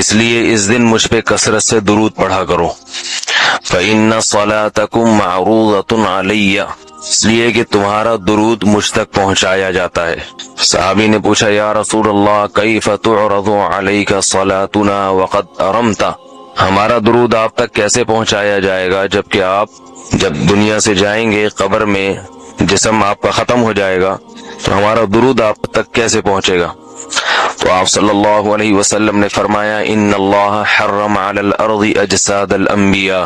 اس لیے اس دن مجھ پہ کثرت سے درود پڑھا کرو. فإن صلاتكم معروضة علی، اس لیے کہ تمہارا درود مجھ تک پہنچایا جاتا ہے. صحابی نے پوچھا یا رسول اللہ کیف تعرض علیک صلاتنا وقد ارمت، ہمارا درود آپ تک کیسے پہنچایا جائے گا جبکہ آپ جب دنیا سے جائیں گے قبر میں جسم آپ کا ختم ہو جائے گا تو ہمارا درود آپ تک کیسے پہنچے گا؟ تو آپ صلی اللہ علیہ وسلم نے فرمایا ان اللہ حرم علی الارض اجساد الانبیاء،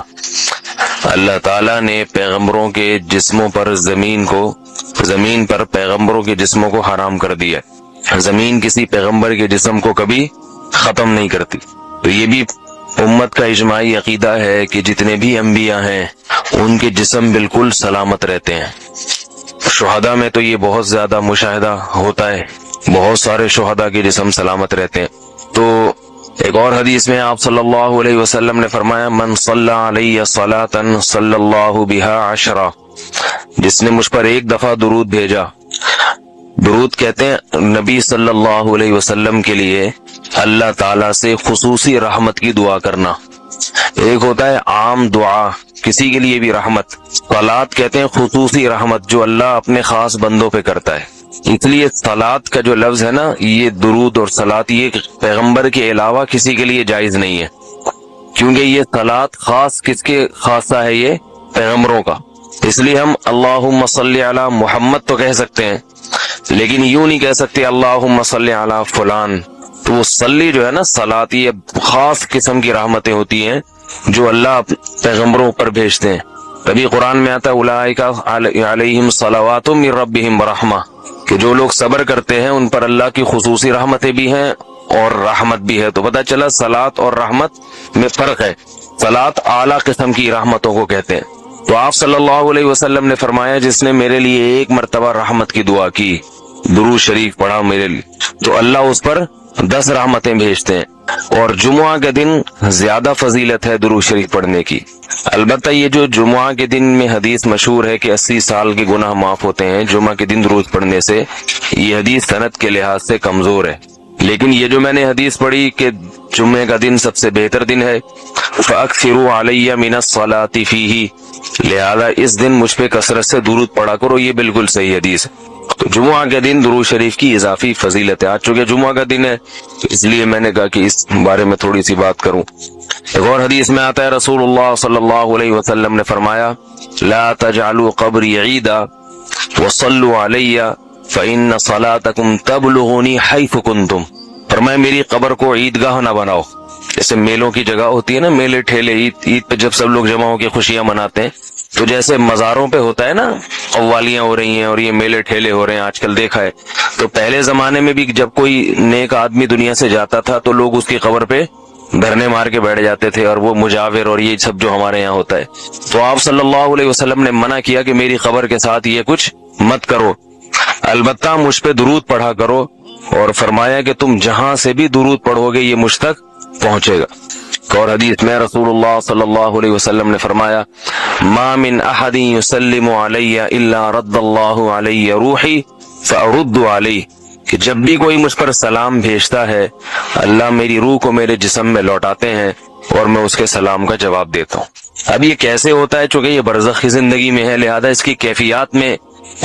اللہ تعالیٰ نے پیغمبروں کے جسموں پر زمین پر پیغمبروں کے جسموں کو حرام کر دیا. زمین کسی پیغمبر کے جسم کو کبھی ختم نہیں کرتی. تو یہ بھی امت کا اجماعی عقیدہ ہے کہ جتنے بھی انبیاء ہیں ان کے جسم بالکل سلامت رہتے ہیں. شہداء میں تو یہ بہت زیادہ مشاہدہ ہوتا ہے، بہت سارے شہداء کے جسم سلامت رہتے ہیں. تو ایک اور حدیث میں آپ صلی اللہ علیہ وسلم نے فرمایا من صلی علی صلاة صلی اللہ بها عشرہ، جس نے مجھ پر ایک دفعہ درود بھیجا. درود کہتے ہیں نبی صلی اللہ علیہ وسلم کے لیے اللہ تعالیٰ سے خصوصی رحمت کی دعا کرنا. ایک ہوتا ہے عام دعا، کسی کے لیے بھی رحمت. صلات کہتے ہیں خصوصی رحمت جو اللہ اپنے خاص بندوں پہ کرتا ہے. اس لیے صلات کا جو لفظ ہے نا، یہ درود اور صلات یہ پیغمبر کے علاوہ کسی کے لیے جائز نہیں ہے، کیونکہ یہ صلات خاص کس کے خاصہ ہے؟ یہ پیغمبروں کا. اس لیے ہم اللہم صلی علی محمد تو کہہ سکتے ہیں لیکن یوں نہیں کہہ سکتے اللہم صلی علی فلان. تو وہ صلی جو ہے نا، صلات یہ خاص قسم کی رحمتیں ہوتی ہیں جو اللہ پیغمبروں پر بھیجتے ہیں. تبھی قرآن میں آتا ہے اولئک علیہم صلوات من ربہم ورحمہ، کہ جو لوگ صبر کرتے ہیں ان پر اللہ کی خصوصی رحمتیں بھی ہیں اور رحمت بھی ہے. تو پتہ چلا صلات اور رحمت میں فرق ہے. صلات اعلیٰ قسم کی رحمتوں کو کہتے ہیں. تو آپ صلی اللہ علیہ وسلم نے فرمایا جس نے میرے لیے ایک مرتبہ رحمت کی دعا کی، درود شریف پڑھا میرے لیے، تو اللہ اس پر 10 رحمتیں بھیجتے ہیں. اور جمعہ کے دن زیادہ فضیلت ہے درود شریف پڑھنے کی. البتہ یہ جو جمعہ کے دن میں حدیث مشہور ہے کہ 80 سال کے گناہ معاف ہوتے ہیں جمعہ کے دن درود پڑھنے سے، یہ حدیث سند کے لحاظ سے کمزور ہے. لیکن یہ جو میں نے حدیث پڑھی کہ جمعے کا دن سب سے بہتر دن ہے، فَأَكْثِرُوا عَلَيَّ مِنَ الصَّلَاةِ فِيهِ، لہذا اس دن مجھ پہ کثرت سے درود پڑھا کرو، یہ بالکل صحیح حدیث ہے. تو جمعہ کے دن درود شریف کی اضافی فضیلت ہے. آج چونکہ جمعہ کا دن ہے تو اس لیے میں نے کہا کہ اس بارے میں تھوڑی سی بات کروں. ایک اور حدیث میں آتا ہے رسول اللہ صلی اللہ علیہ وسلم نے فرمایا لا تجعلوا قبری عیدا وصلوا علی فإن صلاتکم تبلغنی حیث کنتم. فرمایا میری قبر کو عیدگاہ نہ بناؤ. جیسے میلوں کی جگہ ہوتی ہے نا، میلے ٹھیلے، عید پہ جب سب لوگ جمع ہو کے خوشیاں مناتے ہیں، تو جیسے مزاروں پہ ہوتا ہے نا قوالیاں ہو رہی ہیں اور یہ میلے ٹھیلے ہو رہے ہیں آج کل دیکھا ہے. تو پہلے زمانے میں بھی جب کوئی نیک آدمی دنیا سے جاتا تھا تو لوگ اس کی قبر پہ دھرنے مار کے بیٹھ جاتے تھے، اور وہ مجاور اور یہ سب جو ہمارے یہاں ہوتا ہے. تو آپ صلی اللہ علیہ وسلم نے منع کیا کہ میری قبر کے ساتھ یہ کچھ مت کرو، البتہ مجھ پہ درود پڑھا کرو. اور فرمایا کہ تم جہاں سے بھی درود پڑھو گے یہ مجھ تک پہنچے گا. اور حدیث میں رسول اللہ صلی اللہ علیہ وسلم نے فرمایا ما من احد یسلم علی الا رد اللہ علی روحی فارد علیہ، کہ جب بھی کوئی مجھ پر سلام بھیجتا ہے اللہ میری روح کو میرے جسم میں لوٹاتے ہیں اور میں اس کے سلام کا جواب دیتا ہوں. اب یہ کیسے ہوتا ہے؟ چونکہ یہ برزخی زندگی میں ہے لہذا اس کی کیفیات میں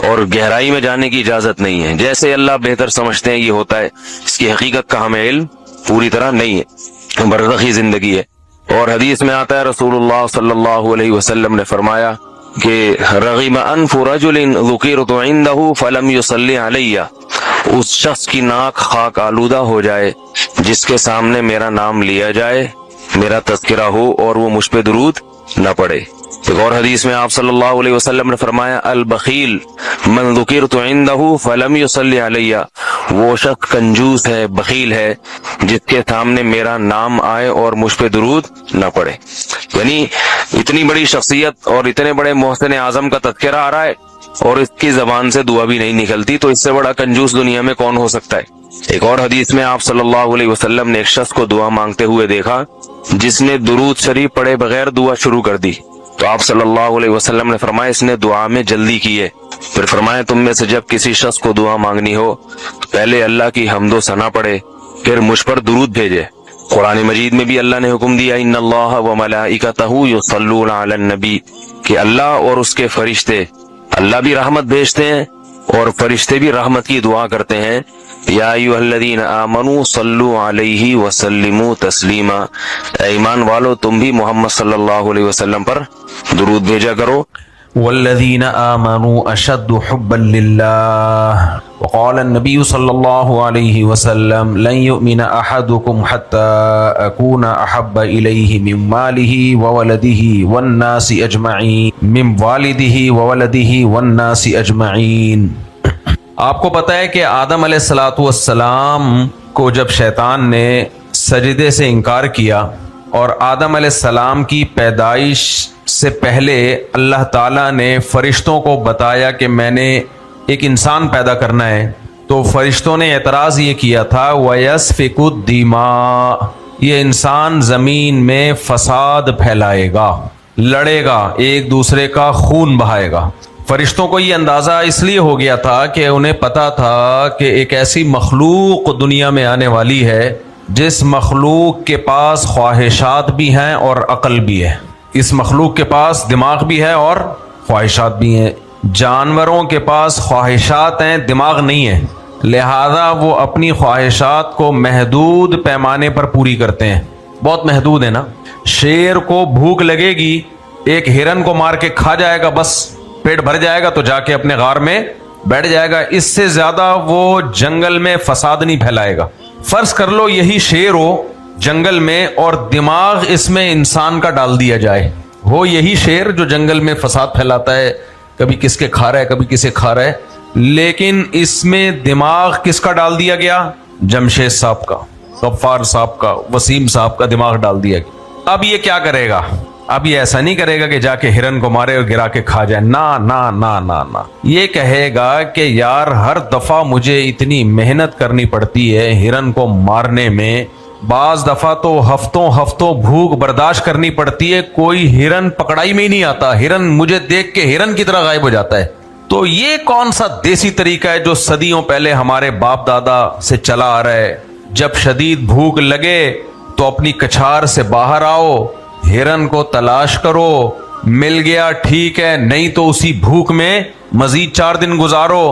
اور گہرائی میں جانے کی اجازت نہیں ہے. جیسے اللہ بہتر سمجھتے ہیں یہ ہوتا ہے، اس کی حقیقت کا ہمیں علم پوری طرح نہیں ہے، برزخی زندگی ہے. اور حدیث میں آتا ہے رسول اللہ صلی اللہ علیہ وسلم نے فرمایا کہ رغم انف رجل ذکرت عنده فلم يصلی علی، اس شخص کی ناک خاک آلودہ ہو جائے جس کے سامنے میرا نام لیا جائے، میرا تذکرہ ہو اور وہ مجھ پہ درود نہ پڑے. ایک اور حدیث میں آپ صلی اللہ علیہ وسلم نے فرمایا البخیل من ذکرت عنده فلم يصلی علی، وہ شخص کنجوس ہے، بخیل ہے جس کے سامنے میرا نام آئے اور مجھ پہ درود نہ پڑے. یعنی اتنی بڑی شخصیت اور اتنے بڑے محسن اعظم کا تذکرہ آ رہا ہے اور اس کی زبان سے دعا بھی نہیں نکلتی، تو اس سے بڑا کنجوس دنیا میں کون ہو سکتا ہے. ایک اور حدیث میں آپ صلی اللہ علیہ وسلم نے ایک شخص کو دعا مانگتے ہوئے دیکھا جس نے درود شریف پڑھے بغیر دعا شروع کر دی. تو آپ صلی اللہ علیہ وسلم نے فرمایا اس نے دعا میں جلدی کی ہے. پھر فرمایا تم میں سے جب کسی شخص کو دعا مانگنی ہو تو پہلے اللہ کی حمد و ثنا پڑھے، پھر مجھ پر درود بھیجے. قرآن مجید میں بھی اللہ نے حکم دیا ان اللہ و ملائکتہ یصلون علی النبی کہ اللہ اور اس کے فرشتے، اللہ بھی رحمت بھیجتے ہیں اور فرشتے بھی رحمت کی دعا کرتے ہیں. یا ایھا الذین آمنوا صلوا علیہ وسلموا تسلیما، اے ایمان والو تم بھی محمد صلی اللہ علیہ وسلم پر درود بھیجا کرو. والذین آمنوا اشد حبا للہ وقال النبی صلی اللہ علیہ وسلم لن یؤمن احدکم حتی اکون احب الیہ من مالہ وولدہ والناس اجمعین من والدہ وولدہ والناس اجمعین. آپ کو پتہ ہے کہ آدم علیہ السلام کو جب شیطان نے سجدے سے انکار کیا اور آدم علیہ السلام کی پیدائش سے پہلے اللہ تعالیٰ نے فرشتوں کو بتایا کہ میں نے ایک انسان پیدا کرنا ہے، تو فرشتوں نے اعتراض یہ کیا تھا وَيَسْفِكُ الدِّمَاء، یہ انسان زمین میں فساد پھیلائے گا، لڑے گا، ایک دوسرے کا خون بہائے گا. فرشتوں کو یہ اندازہ اس لیے ہو گیا تھا کہ انہیں پتا تھا کہ ایک ایسی مخلوق دنیا میں آنے والی ہے جس مخلوق کے پاس خواہشات بھی ہیں اور عقل بھی ہے. اس مخلوق کے پاس دماغ بھی ہے اور خواہشات بھی ہیں. جانوروں کے پاس خواہشات ہیں، دماغ نہیں ہے، لہذا وہ اپنی خواہشات کو محدود پیمانے پر پوری کرتے ہیں. بہت محدود ہے نا. شیر کو بھوک لگے گی، ایک ہرن کو مار کے کھا جائے گا، بس پیٹ بھر جائے گا تو جا کے اپنے غار میں بیٹھ جائے گا. اس سے زیادہ وہ جنگل میں فساد نہیں پھیلائے گا. فرض کر لو یہی شیر ہو جنگل میں اور دماغ اس میں انسان کا ڈال دیا جائے، ہو یہی شیر جو جنگل میں فساد پھیلاتا ہے، کبھی کس کے کھا رہا ہے کبھی کسے کھا رہا ہے، لیکن اس میں دماغ کس کا ڈال دیا گیا؟ جمشید صاحب کا، غفار صاحب کا، وسیم صاحب کا دماغ ڈال دیا گیا. اب یہ کیا کرے گا؟ اب یہ ایسا نہیں کرے گا کہ جا کے ہرن کو مارے اور گرا کے کھا جائے. نا نا نا نا نا، یہ کہے گا کہ یار ہر دفعہ مجھے اتنی محنت کرنی پڑتی ہے ہرن کو مارنے میں، بعض دفعہ تو ہفتوں بھوک برداشت کرنی پڑتی ہے، کوئی ہرن پکڑائی میں ہی نہیں آتا، ہرن مجھے دیکھ کے ہرن کی طرح غائب ہو جاتا ہے. تو یہ کون سا دیسی طریقہ ہے جو صدیوں پہلے ہمارے باپ دادا سے چلا آ رہا ہے؟ جب شدید بھوک لگے تو اپنی کچھار سے باہر آؤ، ہرن کو تلاش کرو، مل گیا ٹھیک ہے، نہیں تو اسی بھوک میں مزید 4 دن گزارو،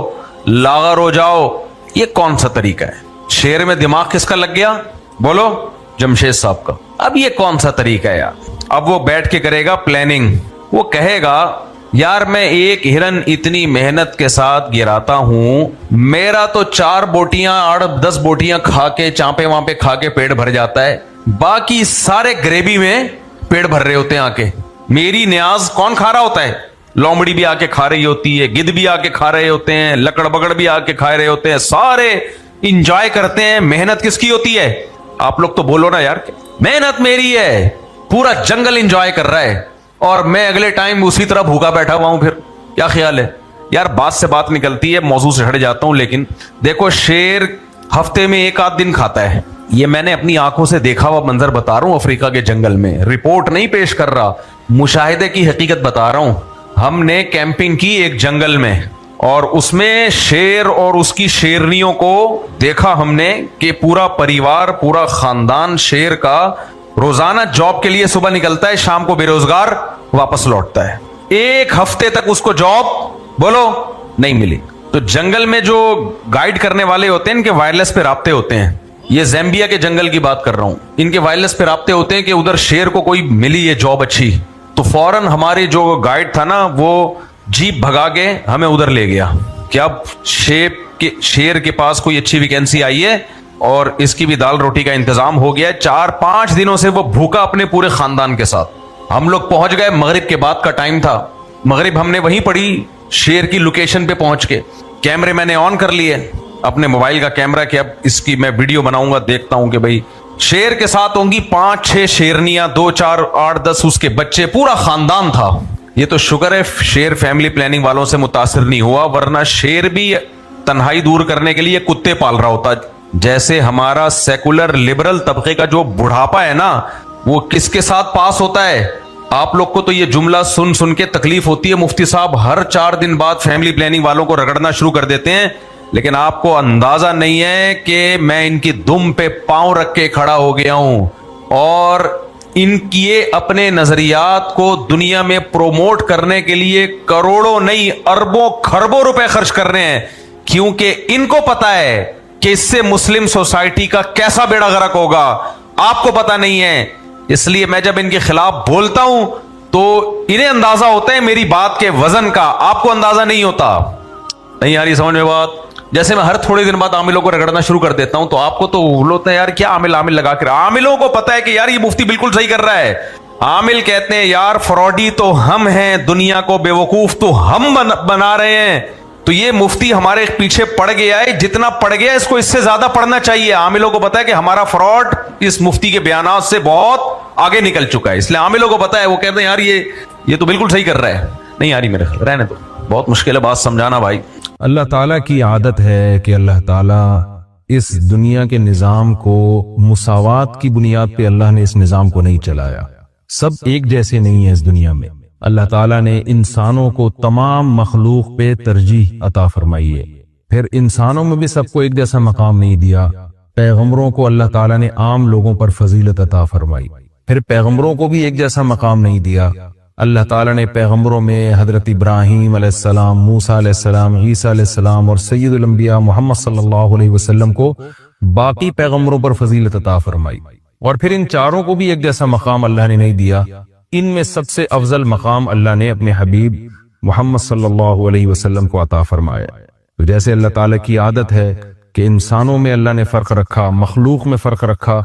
لاغر ہو جاؤ. یہ کون سا طریقہ ہے؟ شیر میں دماغ کس کا لگ گیا؟ بولو، جمشید صاحب کا. اب یہ کون سا طریقہ ہے یار؟ اب وہ بیٹھ کے کرے گا پلاننگ. وہ کہے گا یار میں ایک ہرن اتنی محنت کے ساتھ گراتا ہوں، میرا تو 4 بوٹیاں 8-10 بوٹیاں کھا کے چانپے وہاں پہ کھا کے پیٹ بھر جاتا ہے، باقی سارے گریوی میں پیٹ بھر رہے ہوتے ہیں. آ کے میری نیاز کون کھا رہا ہوتا ہے؟ لومڑی بھی آ کے کھا رہی ہوتی ہے، گدھ بھی آ کے کھا رہے ہوتے ہیں، لکڑ بگڑ بھی آ کے کھا رہے ہوتے ہیں، سارے انجوائے کرتے ہیں. محنت کس کی ہوتی ہے؟ آپ لوگ تو بولو نا یار، محنت میری ہے، پورا جنگل انجوائے کر رہا ہے اور میں اگلے ٹائم اسی طرح بھوکا بیٹھا ہوا ہوں. پھر کیا خیال ہے یار؟ بات سے بات نکلتی ہے، موضوع سے ہٹ جاتا ہوں. لیکن دیکھو شیر ہفتے میں 1-8 دن کھاتا ہے. یہ میں نے اپنی آنکھوں سے دیکھا ہوا منظر بتا رہا ہوں افریقہ کے جنگل میں، رپورٹ نہیں پیش کر رہا، مشاہدے کی حقیقت بتا رہا ہوں. ہم نے کیمپنگ کی ایک جنگل میں اور اس میں شیر اور اس کی شیرنیوں کو دیکھا ہم نے کہ پورا پریوار، پورا خاندان شیر کا روزانہ جاب کے لیے صبح نکلتا ہے، شام کو بے روزگار واپس لوٹتا ہے. 1 ہفتے تک اس کو جاب بولو نہیں ملی. تو جنگل میں جو گائیڈ کرنے والے ہوتے ہیں ان کے وائرلیس پہ رابطے ہوتے ہیں. یہ زیمبیا کے جنگل کی بات کر رہا ہوں. ان کے وائرلیس پہ رابطے ہوتے ہیں کہ ادھر شیر کو کوئی ملی ہے جاب اچھی، تو فوراً ہمارے جو گائیڈ تھا نا وہ جیپ بھگا کے ہمیں ادھر لے گیا کہ اب شیر کے پاس کوئی اچھی ویکینسی آئی ہے اور اس کی بھی دال روٹی کا انتظام ہو گیا ہے. 4-5 دنوں سے وہ بھوکا اپنے پورے خاندان کے ساتھ. ہم لوگ پہنچ گئے، مغرب کے بعد کا ٹائم تھا، مغرب ہم نے وہیں پڑھی شیر کی لوکیشن پہ پہنچ کے. کیمرے میں نے آن کر لیے اپنے موبائل کا کیمرہ کہ اب اس کی میں ویڈیو بناؤں گا. دیکھتا ہوں کہ بھائی شیر کے ساتھ ہوں گی 5-6 شیرنیاں، 2-4 8-10 اس کے بچے، پورا خاندان تھا. یہ تو شکر ہے شیر فیملی پلاننگ والوں سے متاثر نہیں ہوا، ورنہ شیر بھی تنہائی دور کرنے کے لیے کتے پال رہا ہوتا. جیسے ہمارا سیکولر لبرل طبقے کا جو بڑھاپا ہے نا وہ کس کے ساتھ پاس ہوتا ہے؟ آپ لوگ کو تو یہ جملہ سن کے تکلیف ہوتی ہے. مفتی صاحب ہر 4 دن بعد فیملی پلاننگ والوں کو رگڑنا شروع کر دیتے ہیں لیکن آپ کو اندازہ نہیں ہے کہ میں ان کی دم پہ پاؤں رکھ کے کھڑا ہو گیا ہوں اور ان کی اپنے نظریات کو دنیا میں پروموٹ کرنے کے لیے کروڑوں نہیں اربوں خربوں روپے خرچ کر رہے ہیں، کیونکہ ان کو پتا ہے کہ اس سے مسلم سوسائٹی کا کیسا بیڑا غرق ہوگا، آپ کو پتا نہیں ہے۔ اس لیے میں جب ان کے خلاف بولتا ہوں تو انہیں اندازہ ہوتا ہے میری بات کے وزن کا، آپ کو اندازہ نہیں ہوتا۔ نہیں آ رہی سمجھ میں بات؟ جیسے میں ہر تھوڑے دن بعد عاملوں کو رگڑنا شروع کر دیتا ہوں تو آپ کو تو ہوتا ہے یار کیا عامل لگا کر، عاملوں کو پتا ہے کہ یار یہ مفتی بالکل صحیح کر رہا ہے۔ عامل کہتے ہیں یار فراڈی تو ہم ہیں، دنیا کو بیوقوف تو ہم بنا رہے ہیں، تو یہ مفتی ہمارے پیچھے پڑ گیا ہے، جتنا پڑ گیا اس کو اس سے زیادہ پڑھنا چاہیے۔ عاملوں کو پتا ہے کہ ہمارا فراڈ اس مفتی کے بیانات سے بہت آگے نکل چکا ہے، اس لیے عاملوں کو پتا ہے، وہ کہتے ہیں یار یہ تو بالکل صحیح کر رہا ہے۔ نہیں آ رہی میرے خیال، رہنے تو بہت مشکل ہے بات سمجھانا بھائی۔ اللہ تعالیٰ کی عادت ہے کہ اللہ تعالیٰ اس دنیا کے نظام کو مساوات کی بنیاد پہ اللہ نے اس نظام کو نہیں چلایا، سب ایک جیسے نہیں ہیں اس دنیا میں۔ اللہ تعالیٰ نے انسانوں کو تمام مخلوق پہ ترجیح عطا فرمائی ہے، پھر انسانوں میں بھی سب کو ایک جیسا مقام نہیں دیا۔ پیغمبروں کو اللہ تعالیٰ نے عام لوگوں پر فضیلت عطا فرمائی، پھر پیغمبروں کو بھی ایک جیسا مقام نہیں دیا۔ اللہ تعالیٰ نے پیغمبروں میں حضرت ابراہیم علیہ السلام، موسیٰ علیہ السلام، عیسیٰ علیہ السلام اور سید الانبیاء محمد صلی اللہ علیہ وسلم کو باقی پیغمبروں پر فضیلت عطا فرمائی، اور پھر ان چاروں کو بھی ایک جیسا مقام اللہ نے نہیں دیا۔ ان میں سب سے افضل مقام اللہ نے اپنے حبیب محمد صلی اللہ علیہ وسلم کو عطا فرمایا۔ تو جیسے اللہ تعالیٰ کی عادت ہے کہ انسانوں میں اللہ نے فرق رکھا، مخلوق میں فرق رکھا،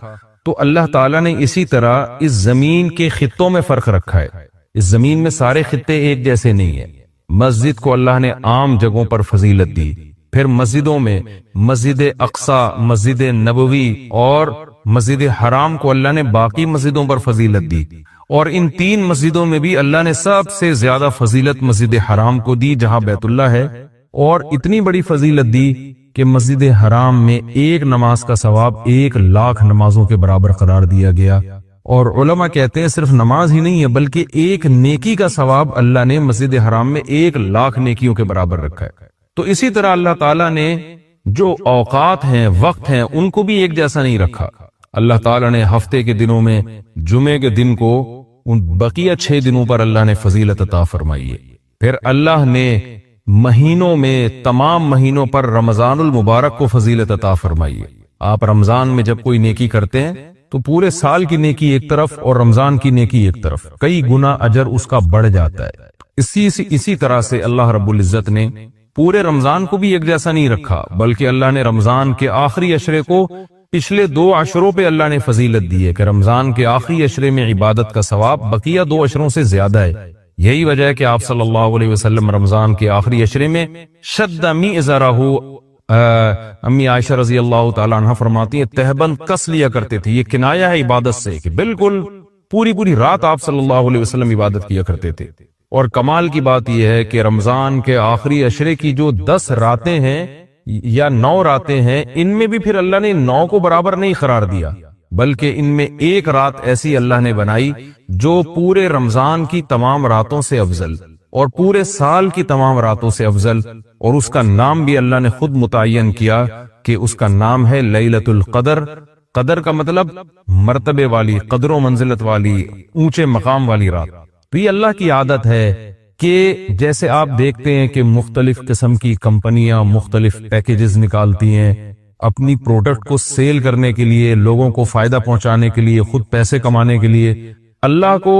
تو اللہ تعالیٰ نے اسی طرح اس زمین کے خطوں میں فرق رکھا ہے۔ اس زمین میں سارے خطے ایک جیسے نہیں ہیں۔ مسجد کو اللہ نے عام جگہوں پر فضیلت دی، پھر مسجدوں میں مسجد اقصی، مسجد نبوی اور مسجد حرام کو اللہ نے باقی مسجدوں پر فضیلت دی، اور ان تین مسجدوں میں بھی اللہ نے سب سے زیادہ فضیلت مسجد حرام کو دی جہاں بیت اللہ ہے، اور اتنی بڑی فضیلت دی کہ مسجد حرام میں ایک نماز کا ثواب 1,00,000 نمازوں کے برابر قرار دیا گیا۔ اور علماء کہتے ہیں صرف نماز ہی نہیں ہے بلکہ ایک نیکی کا ثواب اللہ نے مسجد حرام میں 1,00,000 نیکیوں کے برابر رکھا ہے۔ تو اسی طرح اللہ تعالیٰ نے جو اوقات ہیں، وقت ہیں، ان کو بھی ایک جیسا نہیں رکھا۔ اللہ تعالیٰ نے ہفتے کے دنوں میں جمعے کے دن کو ان بقیہ 6 دنوں پر اللہ نے فضیلت عطا فرمائی ہے۔ پھر اللہ نے مہینوں میں تمام مہینوں پر رمضان المبارک کو فضیلت عطا فرمائی ہے۔ آپ رمضان میں جب کوئی نیکی کرتے ہیں تو پورے سال کی نیکی ایک طرف اور رمضان کی نیکی ایک طرف، کئی گنا اجر اس کا بڑھ جاتا ہے۔ اسی طرح سے اللہ رب العزت نے پورے رمضان کو بھی ایک جیسا نہیں رکھا، بلکہ اللہ نے رمضان کے آخری عشرے کو پچھلے 2 عشروں پہ اللہ نے فضیلت دی ہے کہ رمضان کے آخری عشرے میں عبادت کا ثواب بقیہ 2 عشروں سے زیادہ ہے۔ یہی وجہ ہے کہ آپ صلی اللہ علیہ وسلم رمضان کے آخری عشرے میں شد میزرہ، امی عائشہ رضی اللہ تعالیٰ عنہ فرماتی ہیں تہبند کس لیا کرتے تھے۔ یہ کنایہ ہے عبادت سے کہ بالکل پوری رات آپ صلی اللہ علیہ وسلم عبادت کیا کرتے تھے۔ اور کمال کی بات یہ ہے کہ رمضان کے آخری عشرے کی جو 10 راتیں ہیں یا 9 راتیں ہیں، ان میں بھی پھر اللہ نے 9 کو برابر نہیں قرار دیا، بلکہ ان میں ایک رات ایسی اللہ نے بنائی جو پورے رمضان کی تمام راتوں سے افضل اور پورے سال کی تمام راتوں سے افضل، اور اس کا نام بھی اللہ نے خود متعین کیا کہ اس کا نام ہے لیلۃ القدر۔ قدر کا مطلب مرتبے والی، قدر و منزلت والی، اونچے مقام والی رات۔ تو یہ اللہ کی عادت ہے کہ جیسے آپ دیکھتے ہیں کہ مختلف قسم کی کمپنیاں مختلف پیکیجز نکالتی ہیں اپنی پروڈکٹ کو سیل کرنے کے لیے، لوگوں کو فائدہ پہنچانے کے لیے، خود پیسے کمانے کے لیے۔ اللہ کو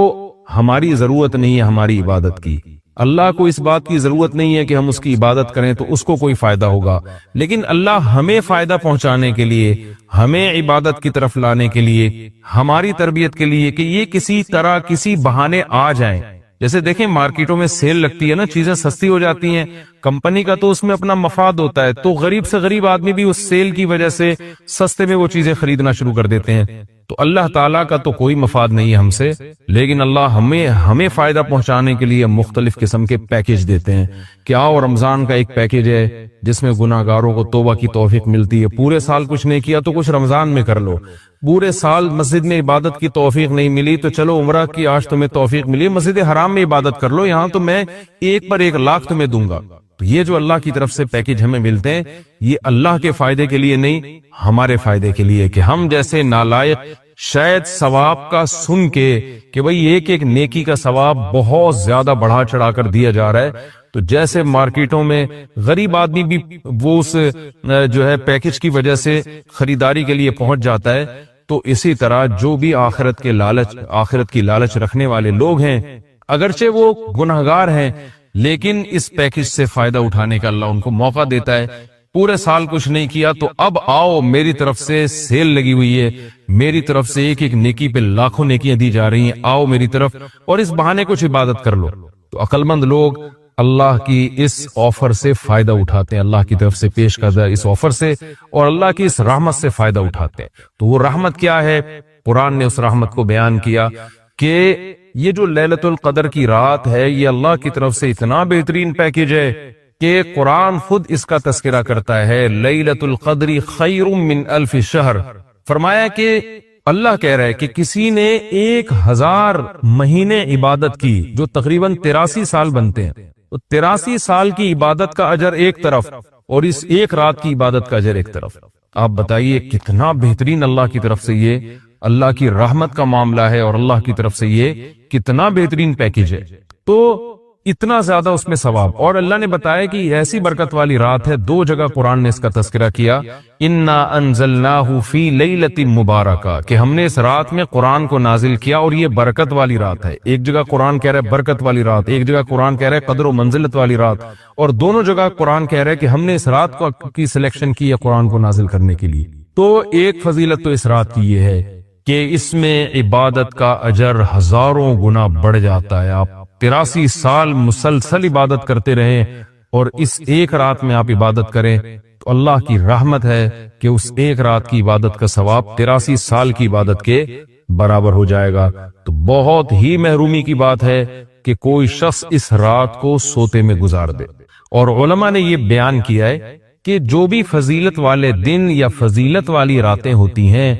ہماری ضرورت نہیں ہے ہماری عبادت کی، اللہ کو اس بات کی ضرورت نہیں ہے کہ ہم اس کی عبادت کریں تو اس کو کوئی فائدہ ہوگا، لیکن اللہ ہمیں فائدہ پہنچانے کے لیے، ہمیں عبادت کی طرف لانے کے لیے، ہماری تربیت کے لیے کہ یہ کسی طرح کسی بہانے آ جائیں۔ جیسے دیکھیں مارکیٹوں میں سیل لگتی ہے نا، چیزیں سستی ہو جاتی ہیں، کمپنی کا تو اس میں اپنا مفاد ہوتا ہے، تو غریب سے غریب آدمی بھی اس سیل کی وجہ سے سستے میں وہ چیزیں خریدنا شروع کر دیتے ہیں۔ تو اللہ تعالیٰ کا تو کوئی مفاد نہیں ہے ہم سے، لیکن اللہ ہمیں فائدہ پہنچانے کے لیے مختلف قسم کے پیکیج دیتے ہیں کہ آؤ رمضان کا ایک پیکیج ہے جس میں گناہگاروں کو توبہ کی توفیق ملتی ہے، پورے سال کچھ نہیں کیا تو کچھ رمضان میں کر لو، پورے سال مسجد میں عبادت کی توفیق نہیں ملی تو چلو عمرہ کی آج تمہیں توفیق ملی، مسجد حرام میں عبادت کر لو، یہاں تو میں 1 پر 1 لاکھ تمہیں دوں گا۔ تو یہ جو اللہ کی طرف سے پیکج ہمیں ملتے ہیں، یہ اللہ کے فائدے کے لیے نہیں، ہمارے فائدے کے لیے، کہ ہم جیسے نالائق شاید ثواب کا سن کے کہ بھئی ایک نیکی کا ثواب بہت زیادہ بڑھا چڑھا کر دیا جا رہا ہے، تو جیسے مارکیٹوں میں غریب آدمی بھی وہ اس جو ہے پیکج کی وجہ سے خریداری کے لیے پہنچ جاتا ہے، تو اسی طرح جو بھی آخرت کی لالچ رکھنے والے لوگ ہیں، اگرچہ وہ گناہگار ہیں لیکن اس پیکج سے فائدہ اٹھانے کا اللہ ان کو موقع دیتا ہے۔ پورے سال کچھ نہیں کیا تو اب آؤ، میری طرف سے سیل لگی ہوئی ہے، میری طرف سے ایک نیکی پہ لاکھوں نیکیاں دی جا رہی ہیں، آؤ میری طرف اور اس بہانے کچھ عبادت کر لو۔ تو عقل مند لوگ اللہ کی اس آفر سے فائدہ اٹھاتے ہیں، اللہ کی طرف سے پیش کردہ اس آفر سے، اور اللہ کی اس رحمت سے فائدہ اٹھاتے ہیں۔ تو وہ رحمت کیا ہے؟ قرآن نے اس رحمت کو بیان کیا کہ یہ جو لیلۃ القدر کی رات ہے، یہ اللہ کی طرف سے اتنا بہترین پیکج ہے کہ قرآن خود اس کا تذکرہ کرتا ہے، لیلۃ القدر خیر من 1000 شہر۔ فرمایا کہ اللہ کہہ رہا ہے کہ کسی نے 1000 مہینے عبادت کی، جو تقریباً 83 سال بنتے ہیں، تو 83 سال کی عبادت کا اجر ایک طرف اور اس ایک رات کی عبادت کا اجر ایک طرف۔ آپ بتائیے کتنا بہترین اللہ کی طرف سے یہ اللہ کی رحمت کا معاملہ ہے، اور اللہ کی طرف سے یہ کتنا بہترین پیکج ہے، تو اتنا زیادہ اس میں ثواب۔ اور اللہ نے بتایا کہ ایسی برکت والی رات ہے، 2 جگہ قرآن نے اس کا تذکرہ کیا، انا انزلناہ فی لیلۃ مبارکہ، کہ ہم نے اس رات میں قرآن کو نازل کیا اور یہ برکت والی رات ہے۔ ایک جگہ قرآن کہہ رہا ہے برکت والی رات، ایک جگہ قرآن کہہ رہا ہے قدر و منزلت والی رات، اور دونوں جگہ قرآن کہہ رہا ہے کہ ہم نے اس رات کی سلیکشن کی ہے قرآن کو نازل کرنے کے لیے۔ تو ایک فضیلت تو اس رات کی یہ ہے کہ اس میں عبادت کا اجر ہزاروں گنا بڑھ جاتا ہے۔ آپ 83 سال مسلسل عبادت کرتے رہیں اور اس ایک رات میں آپ عبادت کریں تو اللہ کی رحمت ہے کہ اس ایک رات کی عبادت کا ثواب 83 سال کی عبادت کے برابر ہو جائے گا۔ تو بہت ہی محرومی کی بات ہے کہ کوئی شخص اس رات کو سوتے میں گزار دے۔ اور علماء نے یہ بیان کیا ہے کہ جو بھی فضیلت والے دن یا فضیلت والی راتیں ہوتی ہیں،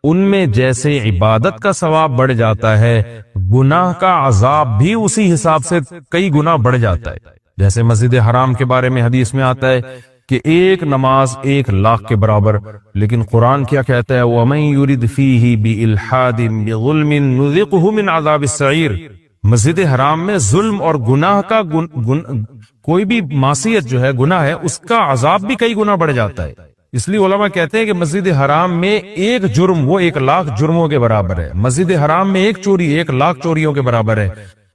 ان میں جیسے عبادت کا ثواب بڑھ جاتا ہے، گناہ کا عذاب بھی اسی حساب سے کئی گنا بڑھ جاتا ہے۔ جیسے مسجد حرام کے بارے میں حدیث میں آتا ہے کہ ایک نماز 1 لاکھ کے برابر، لیکن قرآن کیا کہتا ہے؟ وَمَن يُرِدْ فِيهِ بِإِلْحَادٍ بِظُلْمٍ نُذِقْهُ مِنْ عَذَابِ السَّعِيرِ۔ مسجد حرام میں ظلم اور گناہ کا کوئی بھی معصیت جو ہے، گناہ ہے، اس کا عذاب بھی کئی گنا بڑھ جاتا ہے۔ اس لیے علماء کہتے ہیں کہ مسجد حرام میں ایک جرم وہ 1 لاکھ جرموں کے برابر ہے، مسجد حرام میں ایک چوری 1 لاکھ چوریوں کے برابر ہے،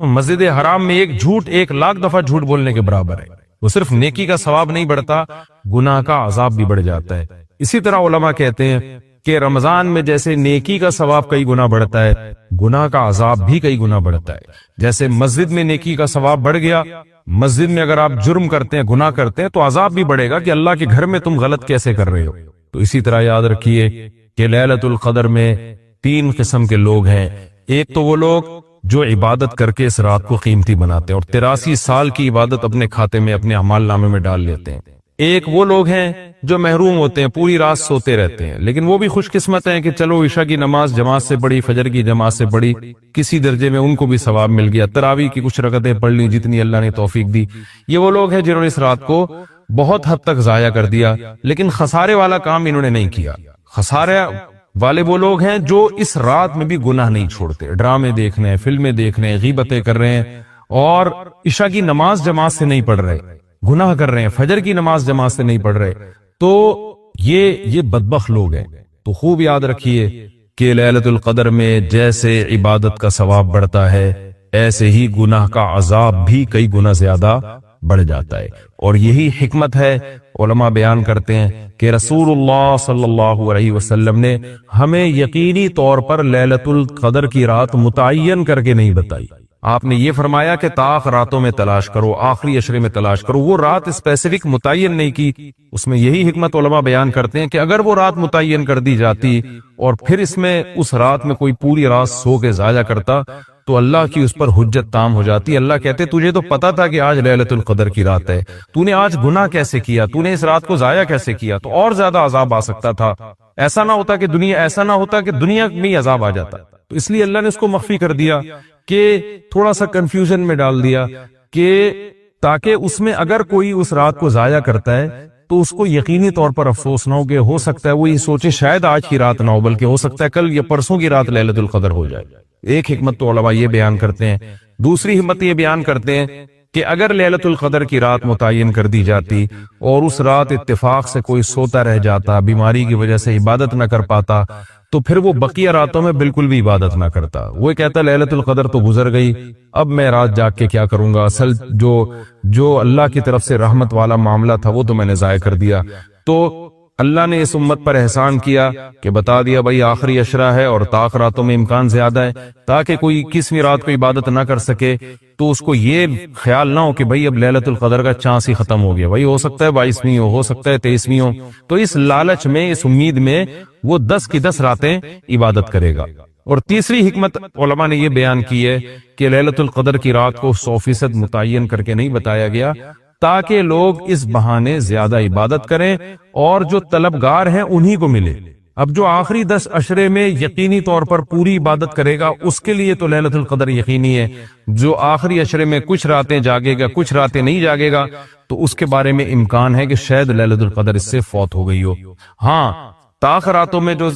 مسجد حرام میں ایک جھوٹ 1 لاکھ دفعہ جھوٹ بولنے کے برابر ہے۔ وہ صرف نیکی کا ثواب نہیں بڑھتا، گناہ کا عذاب بھی بڑھ جاتا ہے۔ اسی طرح علماء کہتے ہیں کہ رمضان میں جیسے نیکی کا ثواب کئی گنا بڑھتا ہے، گناہ کا عذاب بھی کئی گنا بڑھتا ہے۔ جیسے مسجد میں نیکی کا ثواب بڑھ گیا، مسجد میں اگر آپ جرم کرتے ہیں، گناہ کرتے ہیں، تو عذاب بھی بڑھے گا کہ اللہ کے گھر میں تم غلط کیسے کر رہے ہو۔ تو اسی طرح یاد رکھیے کہ لیلۃ القدر میں 3 قسم کے لوگ ہیں۔ ایک تو وہ لوگ جو عبادت کر کے اس رات کو قیمتی بناتے ہیں اور 83 سال کی عبادت اپنے کھاتے میں، اپنے اعمال نامے میں ڈال لیتے ہیں۔ ایک وہ لوگ ہیں جو محروم ہوتے ہیں، پوری رات سوتے رہتے ہیں، لیکن وہ بھی خوش قسمت ہیں کہ چلو عشاء کی نماز جماعت سے پڑھی، فجر کی جماعت سے پڑھی، کسی درجے میں ان کو بھی ثواب مل گیا، تراویح کی کچھ رکعتیں پڑھ لی جتنی اللہ نے توفیق دی۔ یہ وہ لوگ ہیں جنہوں نے اس رات کو بہت حد تک ضائع کر دیا، لیکن خسارے والا کام انہوں نے نہیں کیا۔ خسارے والے وہ لوگ ہیں جو اس رات میں بھی گناہ نہیں چھوڑتے، ڈرامے دیکھ رہے ہیں، فلمیں دیکھ رہے ہیں، غیبتیں کر رہے ہیں، اور عشاء کی نماز جماعت سے نہیں پڑھ رہے، گناہ کر رہے ہیں، فجر کی نماز جماعت سے نہیں پڑھ رہے۔ تو یہ بدبخت لوگ ہیں۔ تو خوب یاد رکھیے کہ لیلۃ القدر میں جیسے عبادت کا ثواب بڑھتا ہے، ایسے ہی گناہ کا عذاب بھی کئی گنا زیادہ بڑھ جاتا ہے۔ اور یہی حکمت ہے، علماء بیان کرتے ہیں کہ رسول اللہ صلی اللہ علیہ وسلم نے ہمیں یقینی طور پر لیلۃ القدر کی رات متعین کر کے نہیں بتائی۔ آپ نے یہ فرمایا کہ طاق راتوں میں تلاش کرو، آخری عشرے میں تلاش کرو، وہ رات اسپیسیفک متعین نہیں کی۔ اس میں یہی حکمت علماء بیان کرتے ہیں کہ اگر وہ رات متعین کر دی جاتی اور پھر اس میں اس رات میں کوئی پوری رات سو کے ضائع کرتا تو اللہ کی اس پر حجت تام ہو جاتی. اللہ کہتے تجھے تو پتا تھا کہ آج لیلۃ القدر کی رات ہے, تو نے آج گناہ کیسے کیا, تو نے اس رات کو ضائع کیسے کیا, تو اور زیادہ عذاب آ سکتا تھا. ایسا نہ ہوتا کہ دنیا میں ہی عذاب آ جاتا. تو اس لیے اللہ نے اس کو مخفی کر دیا کہ تھوڑا سا کنفیوژن میں ڈال دیا کہ تاکہ اس میں اگر کوئی اس رات کو ضائع کرتا ہے تو اس کو یقینی طور پر افسوس نہ ہو کہ ہو سکتا ہے وہ یہ سوچے شاید آج کی رات نہ ہو بلکہ ہو سکتا ہے کل یا پرسوں کی رات لیلۃ القدر ہو جائے. ایک حکمت تو علماء یہ بیان کرتے ہیں. دوسری حکمت یہ بیان کرتے ہیں کہ اگر لیلۃ القدر کی رات متعین کر دی جاتی اور اس رات اتفاق سے کوئی سوتا رہ جاتا, بیماری کی وجہ سے عبادت نہ کر پاتا, تو پھر وہ بقیہ راتوں میں بالکل بھی عبادت نہ کرتا. وہ کہتا لیلۃ القدر تو گزر گئی, اب میں رات جاگ کے کیا کروں گا, اصل جو اللہ کی طرف سے رحمت والا معاملہ تھا وہ تو میں نے ضائع کر دیا. تو اللہ نے اس امت پر احسان کیا کہ بتا دیا بھائی آخری عشرہ ہے اور طاق راتوں میں امکان زیادہ ہے, تاکہ کوئی 21ویں رات کو عبادت نہ کر سکے تو اس کو یہ خیال نہ ہو کہ بھائی اب لیلۃ القدر کا چانس ہی ختم ہو گیا, بھائی ہو سکتا ہے 22ویں ہو سکتا ہے 23ویں ہو. تو اس لالچ میں, اس امید میں وہ 10 کی 10 راتیں عبادت کرے گا. اور تیسری حکمت علماء نے یہ بیان کی ہے کہ لیلۃ القدر کی رات کو 100% متعین کر کے نہیں بتایا گیا تاکہ لوگ اس بہانے زیادہ عبادت کریں اور جو طلبگار ہیں انہی کو ملے. اب جو آخری 10 عشرے میں یقینی طور پر پوری عبادت کرے گا اس کے لیے تو لیلۃ القدر یقینی ہے. جو آخری عشرے میں کچھ راتیں جاگے گا کچھ راتیں نہیں جاگے گا تو اس کے بارے میں امکان ہے کہ شاید لیلۃ القدر اس سے فوت ہو گئی ہو. ہاں, طاق راتوں میں جو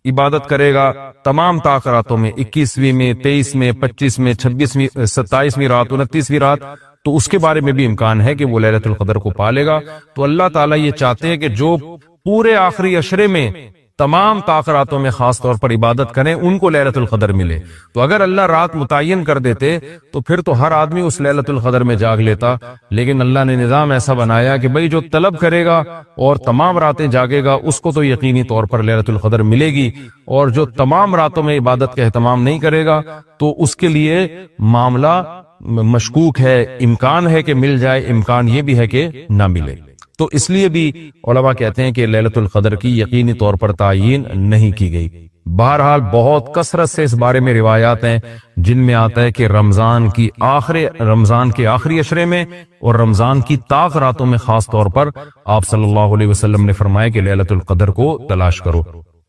عبادت کرے گا, تمام طاق راتوں میں 21ویں میں 23 میں 25 میں 26ویں 27ویں رات 29ویں رات, تو اس کے بارے میں بھی امکان ہے کہ وہ لیلۃ القدر کو پالے گا. تو اللہ تعالیٰ یہ چاہتے ہیں کہ جو پورے آخری عشرے میں تمام طاق راتوں میں خاص طور پر عبادت کریں ان کو لیلۃ القدر ملے. تو اگر اللہ رات متعین کر دیتے تو پھر تو ہر آدمی اس لیلۃ القدر میں جاگ لیتا, لیکن اللہ نے نظام ایسا بنایا کہ بھئی جو طلب کرے گا اور تمام راتیں جاگے گا اس کو تو یقینی طور پر لیلۃ القدر ملے گی, اور جو تمام راتوں میں عبادت کا اہتمام نہیں کرے گا تو اس کے لیے معاملہ مشکوک ہے, امکان ہے کہ مل جائے, امکان یہ بھی ہے کہ نہ ملے. تو اس لیے بھی علماء کہتے ہیں کہ لیلۃ القدر کی یقینی طور پر تعیین نہیں کی گئی. بہرحال بہت کثرت سے اس بارے میں روایات ہیں جن میں آتا ہے کہ رمضان کے آخری عشرے میں اور رمضان کی طاق راتوں میں خاص طور پر آپ صلی اللہ علیہ وسلم نے فرمایا کہ لیلۃ القدر کو تلاش کرو.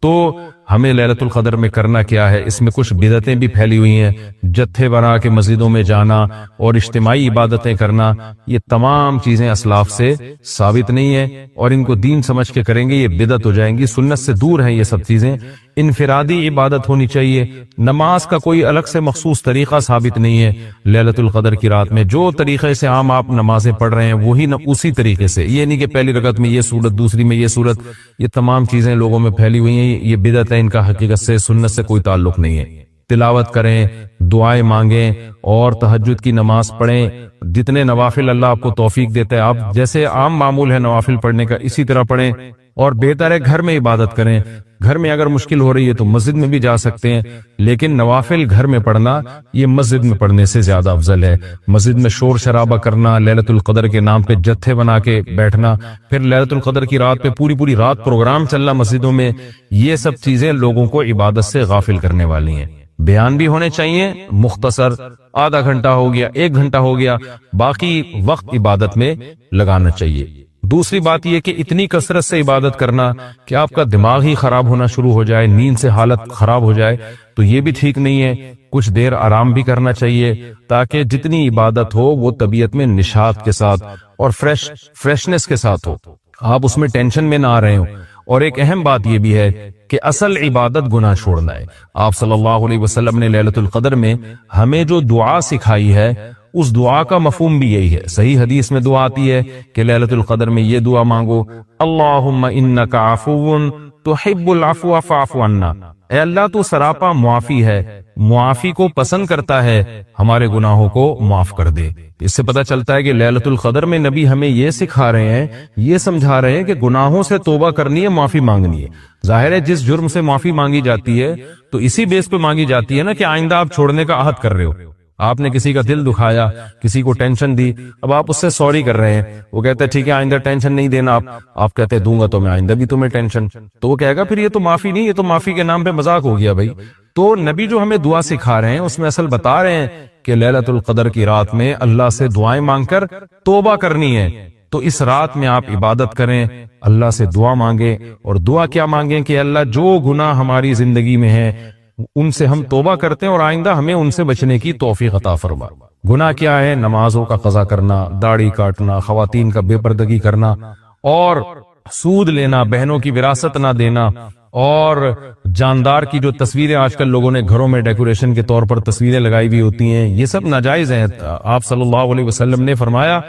تو ہمیں لیلۃ القدر میں کرنا کیا ہے؟ اس میں کچھ بدعتیں بھی پھیلی ہوئی ہیں. جتھے بنا کے مسجدوں میں جانا اور اجتماعی عبادتیں کرنا, یہ تمام چیزیں اسلاف سے ثابت نہیں ہیں اور ان کو دین سمجھ کے کریں گے یہ بدعت ہو جائیں گی. سنت سے دور ہیں یہ سب چیزیں. انفرادی عبادت ہونی چاہیے. نماز کا کوئی الگ سے مخصوص طریقہ ثابت نہیں ہے. لیلۃ القدر کی رات میں جو طریقے سے عام آپ نمازیں پڑھ رہے ہیں وہی اسی طریقے سے, یہ نہیں کہ پہلی رکعت میں یہ صورت دوسری میں یہ صورت. یہ تمام چیزیں لوگوں میں پھیلی ہوئی ہیں, یہ بدعت ہے, ان کا حقیقت سے سنت سے کوئی تعلق نہیں ہے. تلاوت کریں, دعائیں مانگیں اور تہجد کی نماز پڑھیں. جتنے نوافل اللہ آپ کو توفیق دیتا ہے, آپ جیسے عام معمول ہے نوافل پڑھنے کا اسی طرح پڑھیں. اور بہتر ہے گھر میں عبادت کریں. گھر میں اگر مشکل ہو رہی ہے تو مسجد میں بھی جا سکتے ہیں, لیکن نوافل گھر میں پڑھنا یہ مسجد میں پڑھنے سے زیادہ افضل ہے. مسجد میں شور شرابہ کرنا, لیلۃ القدر کے نام پہ جتھے بنا کے بیٹھنا, پھر لیلۃ القدر کی رات پہ پوری رات پروگرام چلنا مسجدوں میں, یہ سب چیزیں لوگوں کو عبادت سے غافل کرنے والی ہیں. بیان بھی ہونے چاہیے مختصر, آدھا گھنٹہ ہو گیا 1 گھنٹہ ہو گیا, باقی وقت عبادت میں لگانا چاہیے. دوسری بات یہ کہ اتنی کثرت سے عبادت کرنا کہ آپ کا دماغ ہی خراب ہونا شروع ہو جائے, نیند سے حالت خراب ہو جائے, تو یہ بھی ٹھیک نہیں ہے. کچھ دیر آرام بھی کرنا چاہیے تاکہ جتنی عبادت ہو وہ طبیعت میں نشاط کے ساتھ اور فریشنس کے ساتھ ہو, آپ اس میں ٹینشن میں نہ آ رہے ہوں. اور ایک اہم بات یہ بھی ہے کہ اصل عبادت گناہ چھوڑنا ہے. آپ صلی اللہ علیہ وسلم نے لیلۃ القدر میں ہمیں جو دعا سکھائی ہے اس دعا کا مفہوم بھی یہی ہے. صحیح حدیث میں دعا آتی ہے کہ لیلۃ القدر میں یہ دعا مانگو, اللہم انک عفو تحب العفو فاعف عنا. اے اللہ تو سراپا معافی ہے, معافی کو پسند کرتا ہے, ہمارے گناہوں کو معاف کر دے. اس سے پتہ چلتا ہے کہ لیلۃ القدر میں نبی ہمیں یہ سکھا رہے ہیں, یہ سمجھا رہے ہیں کہ گناہوں سے توبہ کرنی ہے, معافی مانگنی ہے. ظاہر ہے جس جرم سے معافی مانگی جاتی ہے تو اسی بیس پہ مانگی جاتی ہے نا کہ آئندہ آپ چھوڑنے کا عہد کر رہے ہو. آپ نے کسی کا دل دکھایا, کسی کو ٹینشن دی, اب آپ اس سے سوری کر رہے ہیں, وہ کہتا ہے ٹھیک ہے آئندہ ٹینشن نہیں دینا. آپ کہتے ہیں دوں گا تو میں آئندہ بھی تمہیں ٹینشن, تو وہ کہے گا پھر یہ تو معافی نہیں, یہ تو معافی کے نام پہ مذاق ہو گیا بھائی. تو نبی جو ہمیں دعا سکھا رہے ہیں اس میں اصل بتا رہے ہیں کہ لیلۃ القدر کی رات میں اللہ سے دعائیں مانگ کر توبہ کرنی ہے. تو اس رات میں آپ عبادت کریں، اللہ سے دعا مانگیں. اور دعا کیا مانگیں کہ اللہ جو گناہ ہماری زندگی میں ہے ان سے ہم توبہ کرتے ہیں اور آئندہ ہمیں ان سے بچنے کی توفیق عطا فرما. گناہ کیا ہے؟ نمازوں کا قضا کرنا، داڑھی کاٹنا، خواتین کا بے پردگی کرنا، اور سود لینا، بہنوں کی وراثت نہ دینا، اور جاندار کی جو تصویریں آج کل لوگوں نے گھروں میں ڈیکوریشن کے طور پر تصویریں لگائی ہوئی ہوتی ہیں، یہ سب ناجائز ہیں. آپ صلی اللہ علیہ وسلم نے فرمایا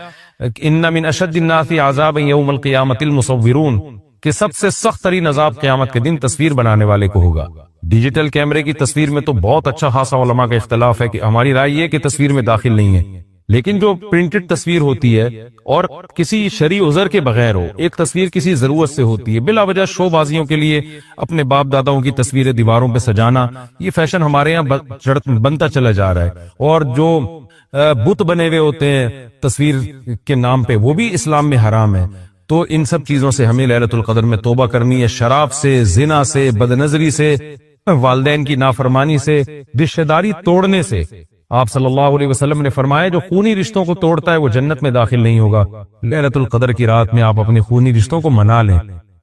ان من اشد الناس عذابا یوم القیامۃ المصورون، کہ سب سے سخت ترین عذاب قیامت کے دن تصویر بنانے والے کو ہوگا. ڈیجیٹل کیمرے کی تصویر میں تو بہت اچھا خاصا علماء کا اختلاف ہے کہ ہماری رائے یہ کہ تصویر میں داخل نہیں ہے، لیکن جو پرنٹڈ تصویر ہوتی ہے اور کسی شرعی عذر کے بغیر ہو، ایک تصویر کسی ضرورت سے ہوتی ہے، بلا وجہ شو بازیوں کے لیے اپنے باپ داداؤں کی تصویریں دیواروں پہ سجانا، یہ فیشن ہمارے یہاں بنتا چلا جا رہا ہے. اور جو بت بنے ہوئے ہوتے ہیں تصویر کے نام پہ، وہ بھی اسلام میں حرام ہے. تو ان سب چیزوں سے ہمیں لیلۃ القدر میں توبہ کرنی ہے. شراب سے، زنا سے، بدنظری سے، والدین کی نافرمانی سے، رشتہ داری توڑنے سے. آپ صلی اللہ علیہ وسلم نے فرمایا جو خونی رشتوں کو توڑتا ہے وہ جنت میں داخل نہیں ہوگا. لیلۃ القدر کی رات میں آپ اپنے خونی رشتوں کو منا لیں.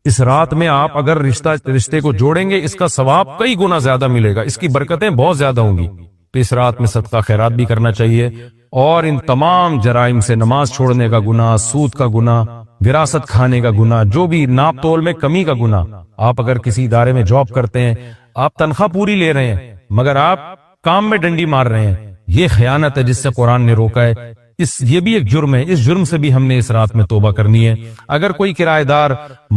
اس رات میں آپ اگر رشتے کو جوڑیں گے اس کا ثواب کئی گنا زیادہ ملے گا، اس کی برکتیں بہت زیادہ ہوں گی. تو اس رات میں صدقہ خیرات بھی کرنا چاہیے. اور ان تمام جرائم سے، نماز چھوڑنے کا گناہ، سود کا گناہ، وراثت کھانے کا گناہ، جو بھی ناپ تول میں کمی کا گناہ، آپ اگر کسی ادارے میں جاب کرتے ہیں، آپ تنخواہ پوری لے رہے ہیں مگر آپ کام میں ڈنڈی مار رہے ہیں، یہ خیانت ہے جس سے قرآن نے روکا ہے. یہ بھی ایک جرم ہے، اس جرم سے بھی ہم نے اس رات میں توبہ کرنی ہے. اگر کوئی کرایہ دار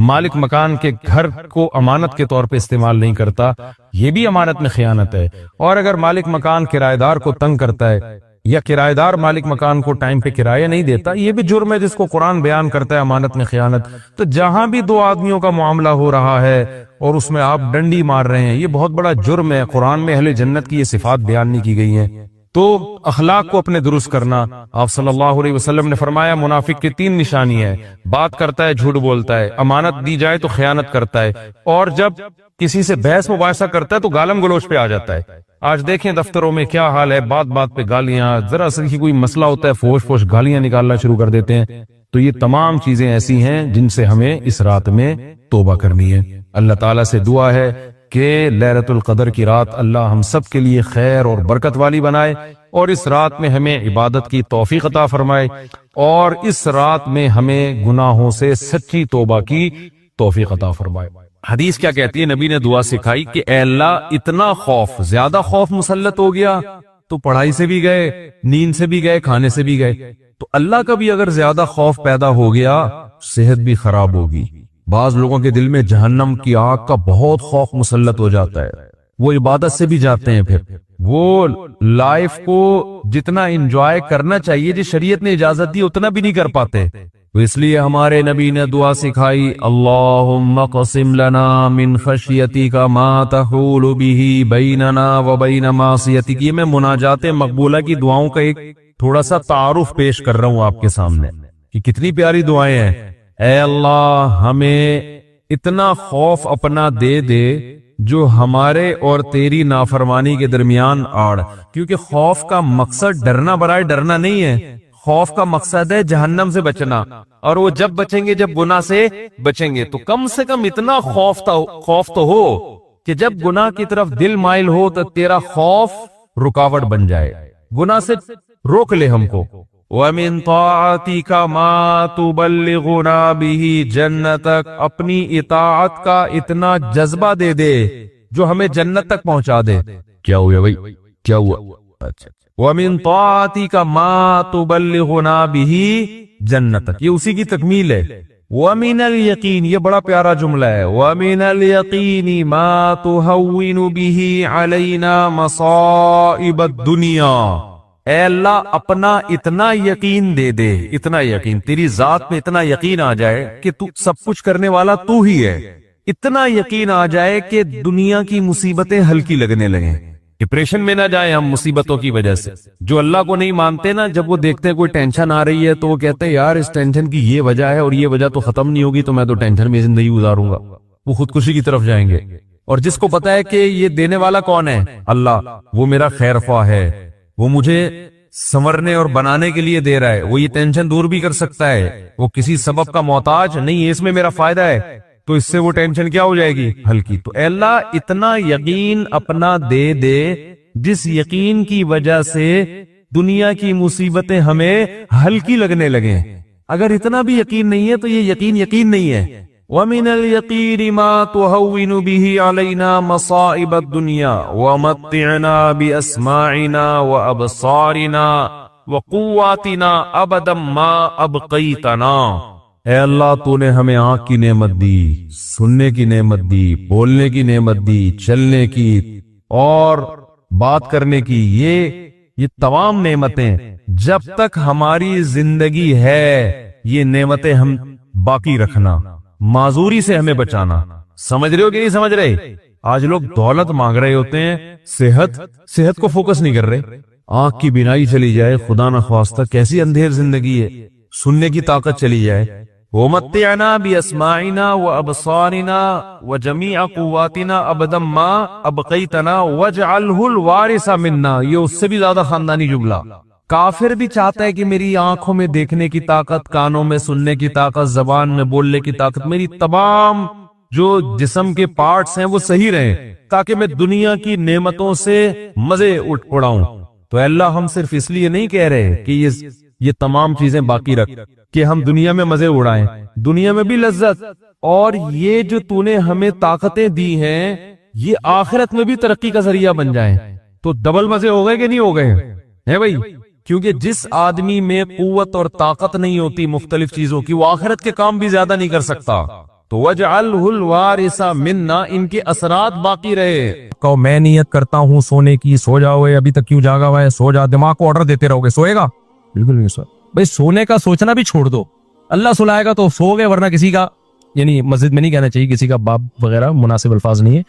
مالک مکان کے گھر کو امانت کے طور پہ استعمال نہیں کرتا، یہ بھی امانت میں خیانت ہے. اور اگر مالک مکان کرایہ دار کو تنگ کرتا ہے یا کرایہ دار مالک مکان کو ٹائم پہ کرایہ نہیں دیتا، یہ بھی جرم ہے جس کو قرآن بیان کرتا ہے امانت میں خیانت. تو جہاں بھی دو آدمیوں کا معاملہ ہو رہا ہے اور اس میں آپ ڈنڈی مار رہے ہیں، یہ بہت بڑا جرم ہے. قرآن میں اہل جنت کی یہ صفات بیان نہیں کی گئی ہیں. تو اخلاق کو اپنے درست کرنا. آپ صلی اللہ علیہ وسلم نے فرمایا منافق کی 3 نشانی ہے: بات کرتا ہے، جھوٹ بولتا ہے، امانت دی جائے تو خیانت کرتا ہے، اور جب کسی سے بحث مباحثہ کرتا ہے تو گالم گلوچ پہ آ جاتا ہے. آج دیکھیں دفتروں میں کیا حال ہے، بات بات پہ گالیاں، ذرا سا کوئی مسئلہ ہوتا ہے فوش فوش گالیاں نکالنا شروع کر دیتے ہیں. تو یہ تمام چیزیں ایسی ہیں جن سے ہمیں اس رات میں توبہ کرنی ہے. اللہ تعالیٰ سے دعا ہے کہ لیلۃ القدر کی رات اللہ ہم سب کے لیے خیر اور برکت والی بنائے، اور اس رات میں ہمیں عبادت کی توفیق عطا فرمائے، اور اس رات میں ہمیں گناہوں سے سچی توبہ کی توفیق عطا فرمائے. حدیث کیا کہتی ہے؟ نبی نے دعا سکھائی کہ اے اللہ اتنا خوف، زیادہ خوف مسلط ہو گیا تو پڑھائی سے بھی گئے، نیند سے بھی گئے، کھانے سے بھی گئے. تو اللہ کا بھی اگر زیادہ خوف پیدا ہو گیا صحت بھی خراب ہوگی. بعض لوگوں کے دل میں جہنم کی آگ کا بہت خوف مسلط ہو جاتا ہے، وہ عبادت سے بھی جاتے ہیں، پھر وہ لائف کو جتنا انجوائے کرنا چاہیے جس شریعت نے اجازت دی اتنا بھی نہیں کر پاتے. تو اس لیے ہمارے نبی نے دعا سکھائی: اللہم قسم لنا من خشیتک ما تحول به بیننا وبین معصیتک. یہ میں مناجات مقبولہ کی دعاؤں کا ایک تھوڑا سا تعارف پیش کر رہا ہوں آپ کے سامنے کہ کتنی پیاری دعائیں ہیں. اے اللہ ہمیں اتنا خوف اپنا دے دے جو ہمارے اور تیری نافرمانی کے درمیان آڑ. کیونکہ خوف کا مقصد ڈرنا برائے ڈرنا نہیں ہے، خوف کا مقصد ہے جہنم سے بچنا، اور وہ جب بچیں گے جب گناہ سے بچیں گے. تو کم سے کم اتنا خوف تو ہو کہ جب گناہ کی طرف دل مائل ہو تو تیرا خوف رکاوٹ بن جائے، گناہ سے روک لے ہم کو. وَمِن طَاعَتِكَ مَا تُبَلِّغُنَا بِهِ جَنَّتَكَ. اپنی اطاعت کا اتنا جذبہ دے دے جو ہمیں جنت تک پہنچا دے. کیا ہوا بھائی، کیا ہوا؟ اچھا. وَمِن طَاعَتِكَ مَا تُبَلِّغُنَا بِهِ جَنَّتَكَ، یہ اسی کی تکمیل ہے. وَمِنَ الْيَقِينِ، یہ بڑا پیارا جملہ ہے. وَمِنَ الْيَقِينِ مَا تُهَوِّنُ بِهِ عَلَيْنَا مَصَائِبَ الدُّنْيَا. اے اللہ اپنا اتنا یقین دے دے، اتنا یقین، تیری ذات میں اتنا یقین آ جائے کہ تو سب کچھ کرنے والا تو ہی ہے. اتنا یقین آ جائے کہ دنیا کی مصیبتیں ہلکی لگنے لگیں، ڈپریشن میں نہ جائیں ہم مصیبتوں کی وجہ سے. جو اللہ کو نہیں مانتے نا، جب وہ دیکھتے ہیں کوئی ٹینشن آ رہی ہے تو وہ کہتے ہیں یار اس ٹینشن کی یہ وجہ ہے اور یہ وجہ تو ختم نہیں ہوگی تو میں تو ٹینشن میں زندگی گزاروں گا، وہ خودکشی کی طرف جائیں گے. اور جس کو پتا ہے کہ یہ دینے والا کون ہے؟ اللہ، وہ میرا خیر خواہ ہے، وہ مجھے سنورنے اور بنانے کے لیے دے رہا ہے، وہ یہ ٹینشن دور بھی کر سکتا ہے، وہ کسی سبب کا محتاج نہیں ہے، اس میں میرا فائدہ ہے، تو اس سے وہ ٹینشن کیا ہو جائے گی؟ ہلکی۔ تو اے اللہ اتنا یقین اپنا دے دے جس یقین کی وجہ سے دنیا کی مصیبتیں ہمیں ہلکی لگنے لگیں۔ اگر اتنا بھی یقین نہیں ہے تو یہ یقین نہیں ہے۔ وَمِنَ الْيَقِينِ مَا تُهَوِّنُ بِهِ عَلَيْنَا مَصَائِبَ الدُّنْيَا وَمَتِّعْنَا بِأَسْمَاعِنَا وَأَبْصَارِنَا وَقُوَّاتِنَا أَبَدًا مَا أَبْقَيْتَنَا۔ اے اللہ تو نے ہمیں آنکھ کی نعمت دی، سننے کی نعمت دی، بولنے کی نعمت دی، چلنے کی اور بات کرنے کی، یہ تمام نعمتیں جب تک ہماری زندگی ہے یہ نعمتیں ہم باقی رکھنا، معذوری سے ہمیں بچانا۔ سمجھ رہے ہو کہ نہیں سمجھ رہے؟ آج لوگ دولت مانگ رہے ہوتے ہیں، صحت کو فوکس نہیں کر رہے۔ آنکھ کی بینائی چلی جائے خدا نخواستہ، کیسی اندھیر زندگی ہے، سننے کی طاقت چلی جائے۔ وَمَتِّعْنَا بِأَسْمَاعِنَا وَأَبْصَارِنَا وَجَمِيعَ قُوَّاتِنَا أَبَدًا مَا أَبْقَيْتَنَا وَاجْعَلْهُ الْوَارِثَ مِنَّا۔ یہ اس سے بھی زیادہ خاندانی جملہ۔ کافر بھی چاہتا ہے کہ میری آنکھوں میں دیکھنے کی طاقت، کانوں میں سننے کی طاقت، زبان میں بولنے کی طاقت، میری تمام جو جسم کے پارٹس ہیں وہ صحیح رہیں تاکہ میں دنیا کی نعمتوں سے مزے اڑاؤں۔ تو اے اللہ ہم صرف اس لیے نہیں کہہ رہے کہ یہ تمام چیزیں باقی رکھ کہ ہم دنیا میں مزے اڑائیں، دنیا میں بھی لذت، اور یہ جو تو نے ہمیں طاقتیں دی ہیں یہ آخرت میں بھی ترقی کا ذریعہ بن جائیں، تو ڈبل مزے ہو گئے کہ نہیں ہو گئے ہیں بھائی؟ کیونکہ جس آدمی میں قوت اور طاقت نہیں ہوتی مختلف چیزوں کی، وہ آخرت کے کام بھی زیادہ نہیں کر سکتا۔ تو وَاجْعَلْهُ الْوَارِثَ مِنَّا، ان کے اثرات باقی رہے۔ کہو میں نیت کرتا ہوں سونے کی، سو جاؤ، ابھی تک کیوں جاگا ہوا ہے، سو جا، دماغ کو آرڈر دیتے رہو گے، سوئے گا؟ بالکل نہیں سو۔ بھائی سونے کا سوچنا بھی چھوڑ دو، اللہ سلائے گا تو سو گئے، ورنہ کسی کا، یعنی مسجد میں نہیں کہنا چاہیے، کسی کا باپ وغیرہ مناسب الفاظ نہیں ہے،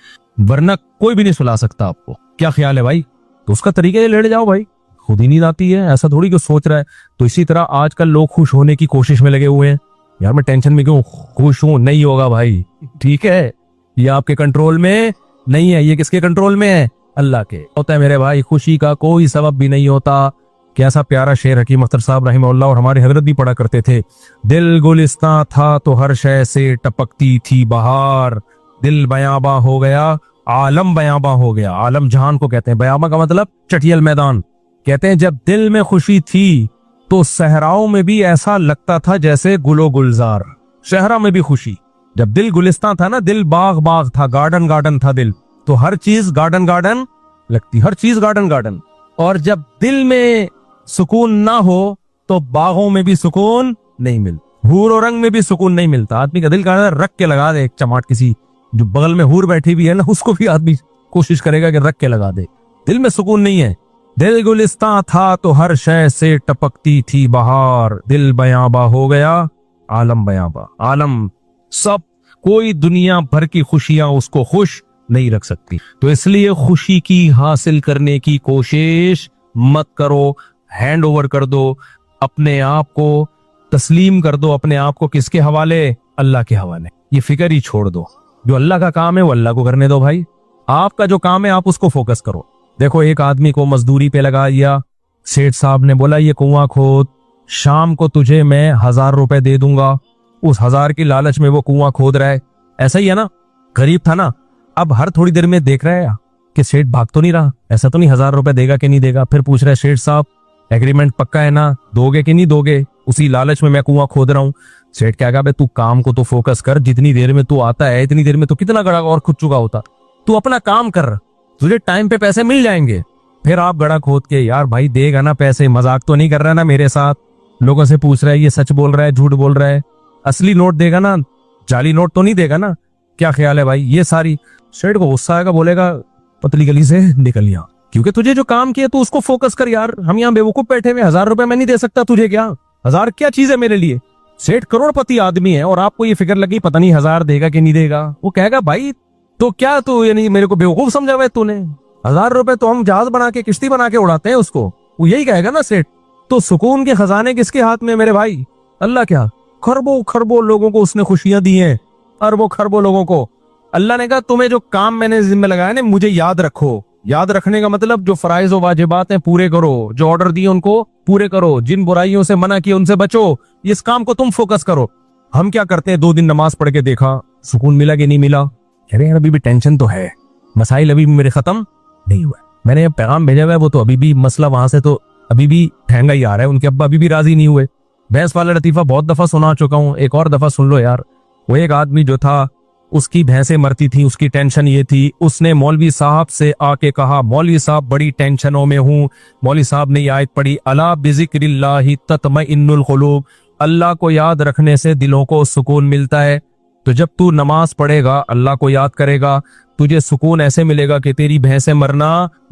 ورنہ کوئی بھی نہیں سلا سکتا آپ کو۔ کیا خیال ہے بھائی؟ تو اس کا طریقہ یہ لیٹ جاؤ بھائی، خود ہی نیند آتی ہے، ایسا تھوڑی کہ سوچ رہا ہے۔ تو اسی طرح آج کل لوگ خوش ہونے کی کوشش میں لگے ہوئے ہیں، یار میں ٹینشن میں کیوں خوش ہوں، نہیں ہوگا بھائی، ٹھیک ہے؟ یہ آپ کے کنٹرول میں نہیں ہے، یہ کس کے کنٹرول میں ہے؟ اللہ کے۔ ہوتا ہے میرے بھائی، خوشی کا کوئی سبب بھی نہیں ہوتا۔ کیسا پیارا شعر حکیم اختر صاحب رحمہ اللہ اور ہمارے حضرت بھی پڑھا کرتے تھے، دل گلستان تھا تو ہر شے سے ٹپکتی تھی بہار، دل بیاباں ہو گیا عالم بیاباں ہو گیا۔ عالم جہان کو کہتے ہیں، بیاباں کا مطلب چٹیل میدان۔ کہتے ہیں جب دل میں خوشی تھی تو صحراؤں میں بھی ایسا لگتا تھا جیسے گل و گلزار۔ صحرا میں بھی خوشی، جب دل گلستان تھا نا، دل باغ باغ تھا، گارڈن گارڈن تھا دل، تو ہر چیز گارڈن گارڈن لگتی، ہر چیز گارڈن گارڈن۔ اور جب دل میں سکون نہ ہو تو باغوں میں بھی سکون نہیں ملتا، حور و رنگ میں بھی سکون نہیں ملتا۔ آدمی کا دل کہتا ہے رکھ کے لگا دے ایک چماٹ، کسی جو بغل میں حور بیٹھی بھی ہے نا اس کو بھی آدمی کوشش کرے گا کہ رکھ کے لگا دے، دل میں سکون نہیں ہے۔ دل گلستان تھا تو ہر شے سے ٹپکتی تھی بہار، دل بیاباں ہو گیا عالم بیاباں۔ عالم سب، کوئی دنیا بھر کی خوشیاں اس کو خوش نہیں رکھ سکتی۔ تو اس لیے خوشی کی حاصل کرنے کی کوشش مت کرو، ہینڈ اوور کر دو، اپنے آپ کو تسلیم کر دو، اپنے آپ کو کس کے حوالے؟ اللہ کے حوالے۔ یہ فکر ہی چھوڑ دو، جو اللہ کا کام ہے وہ اللہ کو کرنے دو بھائی، آپ کا جو کام ہے آپ اس کو فوکس کرو۔ دیکھو ایک آدمی کو مزدوری پہ لگا دیا، سیٹھ صاحب نے بولا یہ کنواں کھود، شام کو تجھے میں 1000 روپے دے دوں گا، اس 1000 کی لالچ میں وہ کنواں کھود رہا ہے۔ ایسا ہی ہے نا، غریب تھا نا، اب ہر تھوڑی دیر میں دیکھ رہا ہے کہ سیٹھ بھاگ تو نہیں رہا، ایسا تو نہیں 1000 روپے دے گا کہ نہیں دے گا، پھر پوچھ رہا ہے سیٹھ صاحب ایگریمنٹ پکا ہے نا، دو گے کہ نہیں دو گے؟ اسی لالچ میں کنواں کھود رہا ہوں۔ سیٹھ کیا کہا، بے تو کام کو تو فوکس کر، جتنی دیر میں تو آتا ہے اتنی دیر میں تو کتنا گڑا اور کھود چکا ہوتا، تو اپنا کام کر، تجھے ٹائم پہ پیسے مل جائیں گے۔ پھر آپ گڑا کھود کے، یار بھائی دے گا نا پیسے، مذاق تو نہیں کر رہا نا میرے ساتھ؟ لوگوں سے پوچھ رہا ہے یہ سچ بول رہا ہے جھوٹ بول رہا ہے، اصلی نوٹ دے گا نا، جعلی نوٹ تو نہیں دے گا نا؟ کیا خیال ہے بھائی؟ یہ ساری سیٹھ کو غصہ آئے گا، بولے گا پتلی گلی سے نکل یہاں، کیونکہ تجھے جو کام کیا تو اس کو فوکس کر یار۔ ہم یہاں بیوقوف بیٹھے ہوئے، 1000 روپے میں نہیں دے سکتا تجھے، کیا 1000 کیا چیز ہے میرے لیے؟ سیٹھ کروڑ پتی آدمی ہے اور آپ کو یہ فکر لگی پتہ نہیں 1000 دے گا کہ نہیں دے گا۔ وہ کہے گا بھائی تو کیا تو یعنی میرے کو بیوقوف سمجھا ہوا ہے تو نے؟ 1000 روپے تو ہم جہاز بنا کے کشتی بنا کے اڑاتے ہیں اس کو، وہ یہی کہے گا نا سیٹھ۔ تو سکون کے خزانے کس کے ہاتھ میں میرے بھائی؟ اللہ کیا، خربوں خربوں لوگوں کو اس نے خوشیاں دی ہیں، اربوں خربوں لوگوں کو، اللہ نے کہا تمہیں جو کام میں نے ذمہ لگایا نا مجھے یاد رکھو. یاد رکھنے کا مطلب جو فرائض و واجبات ہیں پورے کرو, جو آرڈر دیے ان کو پورے کرو, جن برائیوں سے منع کیا ان سے بچو, اس کام کو تم فوکس کرو. ہم کیا کرتے ہیں, 2 دن نماز پڑھ کے دیکھا سکون ملا کہ نہیں ملا, ارے یار ابھی بھی ٹینشن تو ہے, مسائل ابھی بھی میرے ختم نہیں ہوا, میں نے پیغام بھیجا ہوا ہے وہ تو ابھی بھی مسئلہ وہاں سے تو ابھی بھی ٹھہنگا ہی آ رہا ہے, ان کے ابا ابھی بھی راضی نہیں ہوئے. بھینس والا لطیفہ بہت دفعہ سنا چکا ہوں, ایک اور دفعہ سن لو یار. وہ ایک آدمی جو تھا اس کی بھینسیں مرتی تھیں, اس کی ٹینشن یہ تھی, اس نے مولوی صاحب سے آ کے کہا مولوی صاحب بڑی ٹینشنوں میں ہوں. مولوی صاحب نے یہ آیت پڑھی الا بذکر اللہ تطمئن القلوب, اللہ کو یاد رکھنے سے دلوں کو سکون ملتا ہے. تو جب تو نماز پڑھے گا اللہ کو یاد کرے گا تجھے سکون ایسے ملے گا کہ تیری بھینسیں مرنا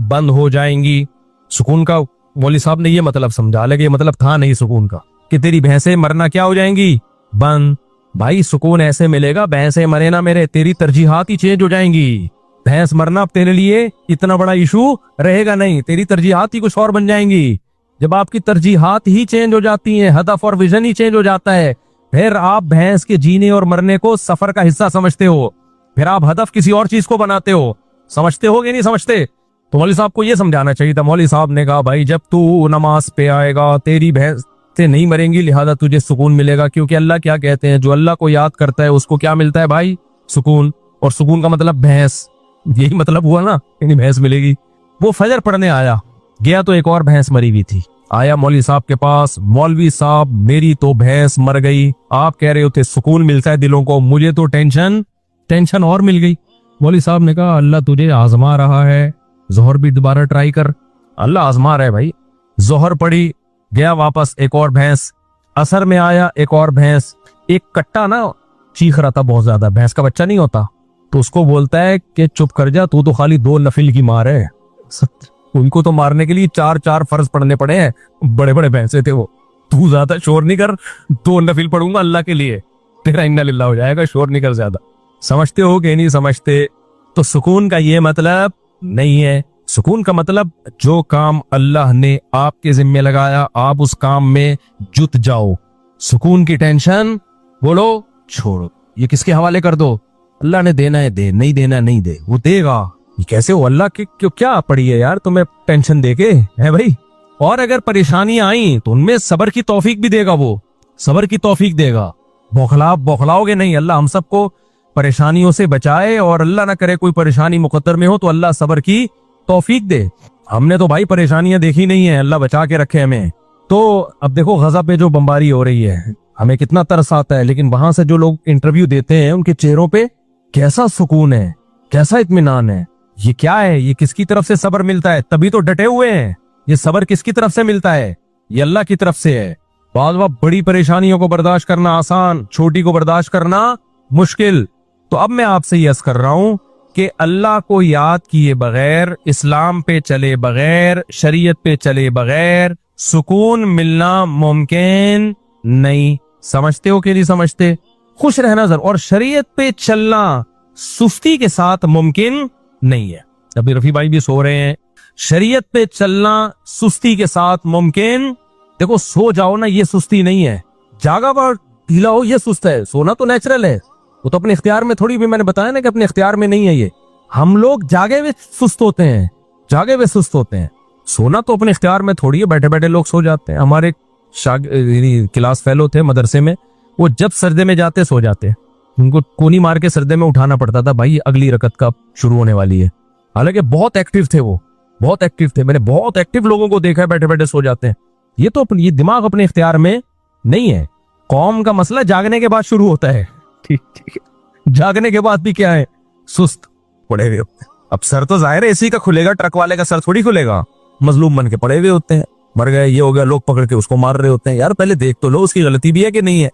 بند ہو جائیں گی. سکون کا مولوی صاحب نے یہ مطلب سمجھا, لگے یہ مطلب تھا نہیں سکون کا کہ تیری بھینسیں مرنا کیا ہو جائیں گی, بند. بھائی سکون ایسے ملے گا, بھینسیں مرے نہ میرے, تیری ترجیحات ہی چینج ہو جائیں گی. بھینس مرنا اب تیرے لیے اتنا بڑا ایشو رہے گا نہیں, تیری ترجیحات ہی کچھ اور بن جائیں گی. جب آپ کی ترجیحات ہی چینج ہو جاتی ہیں, ہدف اور ویژن ہی چینج ہو جاتا ہے, پھر آپ بھینس کے جینے اور مرنے کو سفر کا حصہ سمجھتے ہو, پھر آپ ہدف کسی اور چیز کو بناتے ہو. سمجھتے ہو کہ نہیں سمجھتے؟ تو مولوی صاحب کو یہ سمجھانا چاہیے تھا. مولوی صاحب نے کہا بھائی جب تو نماز پہ آئے گا تیری بھینس سے نہیں مریں گی, لہذا تجھے سکون ملے گا. کیونکہ اللہ کیا کہتے ہیں, جو اللہ کو یاد کرتا ہے اس کو کیا ملتا ہے بھائی, سکون. اور سکون کا مطلب بھینس, یہی مطلب ہوا نا, یعنی بھینس ملے گی. وہ فجر پڑھنے آیا, گیا تو ایک اور بھینس مری ہوئی تھی. آیا مولوی صاحب کے پاس, مولوی صاحب میری تو بھینس مر گئی, آپ کہہ رہے ہوتے سکون ملتا ہے دلوں کو, مجھے تو ٹینشن اور مل گئی. مولوی صاحب نے کہا اللہ تجھے آزما رہا ہے, ظہر بھی دوبارہ ٹرائی کر. اللہ آزما رہا ہے بھائی. ظہر پڑھی, گیا واپس, ایک اور بھینس. عصر میں آیا, ایک اور بھینس. ایک کٹا نا چیخ رہا تھا بہت زیادہ, بھینس کا بچہ نہیں ہوتا, تو اس کو بولتا ہے کہ چپ کر جا, تو خالی 2 نفل کی مار ہے. ان کو تو مارنے کے لیے 4 فرض پڑھنے پڑے ہیں, بڑے بڑے بھینسے تھے وہ. تو زیادہ شور نہیں کر, 2 نفل پڑھوں گا اللہ کے لیے, تیرا انا للہ ہو جائے گا, شور نہیں کر زیادہ. سمجھتے ہو کہ نہیں سمجھتے؟ تو سکون کا یہ مطلب نہیں ہے. سکون کا مطلب جو کام اللہ نے آپ کے ذمہ لگایا آپ اس کام میں جت جاؤ. سکون کی ٹینشن بولو چھوڑو, یہ کس کے حوالے کر دو, اللہ نے دینا ہے دے, نہیں دینا نہیں دے, وہ دے گا. یہ کیسے ہو, اللہ کی کیا پڑی ہے یار تمہیں ٹینشن دے کے ہے بھائی. اور اگر پریشانیاں آئیں تو ان میں صبر کی توفیق بھی دے گا, وہ صبر کی توفیق دے گا. بوکھلاؤ گے نہیں. اللہ ہم سب کو پریشانیوں سے بچائے, اور اللہ نہ کرے کوئی پریشانی مقدر میں ہو تو اللہ صبر کی توفیق دے. ہم نے تو بھائی پریشانیاں دیکھی نہیں ہیں, اللہ بچا کے رکھے ہمیں. تو اب دیکھو غزہ پہ جو بمباری ہو رہی ہے ہمیں کتنا ترس آتا ہے, لیکن وہاں سے جو لوگ انٹرویو دیتے ہیں ان کے چہروں پہ کیسا سکون ہے, کیسا اطمینان ہے. یہ کیا ہے, یہ کس کی طرف سے صبر ملتا ہے, تبھی تو ڈٹے ہوئے ہیں. یہ صبر کس کی طرف سے ملتا ہے, یہ اللہ کی طرف سے ہے. بعض وقت بڑی پریشانیوں کو برداشت کرنا آسان, چھوٹی کو برداشت کرنا مشکل. تو اب میں آپ سے یہ عرض کر رہا ہوں کہ اللہ کو یاد کیے بغیر, اسلام پہ چلے بغیر, شریعت پہ چلے بغیر سکون ملنا ممکن نہیں. سمجھتے ہو کہ نہیں سمجھتے؟ خوش رہنا ضرور, اور شریعت پہ چلنا سستی کے ساتھ ممکن نہیں ہے. ابھی رفیع بھائی بھی سو رہے ہیں. شریعت پہ چلنا سستی کے ساتھ ممکن, دیکھو سو جاؤ نا یہ سستی نہیں ہے, جاگا پر ڈھیلا ہو یہ سست ہے. سونا تو نیچرل ہے, وہ تو اپنے اختیار میں تھوڑی, بھی میں نے بتایا نا کہ اپنے اختیار میں نہیں ہے. یہ ہم لوگ جاگے ہوئے سست ہوتے ہیں, سونا تو اپنے اختیار میں تھوڑی ہے. بیٹھے بیٹھے لوگ سو جاتے ہیں. ہمارے کلاس فیلو تھے مدرسے میں, وہ جب سجدے میں جاتے سو جاتے, ان کو کونی مار کے سجدے میں اٹھانا پڑتا تھا, بھائی اگلی رکعت کا شروع ہونے والی ہے. حالانکہ بہت ایکٹیو تھے وہ, بہت ایکٹیو تھے. میں نے بہت ایکٹیو لوگوں کو دیکھا ہے بیٹھے بیٹھے سو جاتے ہیں. یہ تو یہ دماغ اپنے اختیار میں نہیں ہے. قوم کا مسئلہ جاگنے کے بعد شروع ہوتا ہے. ٹھیک جاگنے کے بعد بھی کیا ہے, سست پڑے ہوئے ہوتے ہیں. اب سر تو ظاہر ہے اسی کا کھلے گا, ٹرک والے کا سر تھوڑی کھلے گا. مظلوم بن کے پڑے ہوئے ہوتے ہیں, مر گئے یہ ہو گیا, لوگ پکڑ کے اس کو مار رہے ہوتے ہیں. یار پہلے دیکھ تو لو اس کی غلطی بھی ہے کہ نہیں ہے.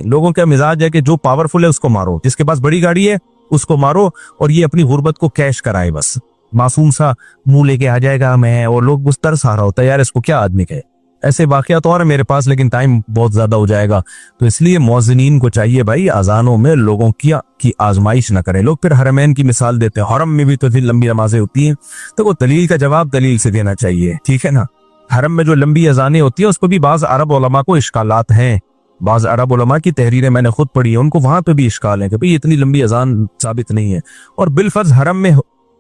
لوگوں کا مزاج ہے کہ جو پاورفل ہے اس کو مارو, جس کے پاس بڑی گاڑی ہے اس کو مارو, اور یہ اپنی غربت کو کیش کرائے. بس معصوم سا منہ لے کے آ جائے گا میں, اور لوگ بس ترس آ رہا ہوتا ہے یار اس کو کیا آدمی کہے. ایسے واقعات اور ہیں میرے پاس, لیکن ٹائم بہت زیادہ ہو جائے گا. تو اس لیے مؤذنین کو چاہیے بھائی اذانوں میں لوگوں کی آزمائش نہ کریں. لوگ پھر حرمین کی مثال دیتے ہیں, حرم میں بھی تو لمبی نمازیں ہوتی ہیں. تو وہ دلیل کا جواب دلیل سے دینا چاہیے, ٹھیک ہے نا. حرم میں جو لمبی اذانیں ہوتی ہیں اس کو بھی بعض عرب علماء کو اشکالات ہیں, بعض عرب علماء کی تحریریں میں نے خود پڑھی ہیں، ان کو وہاں پہ بھی اشکال ہے کہ بھئی اتنی لمبی اذان ثابت نہیں ہے، اور بالفرض حرم میں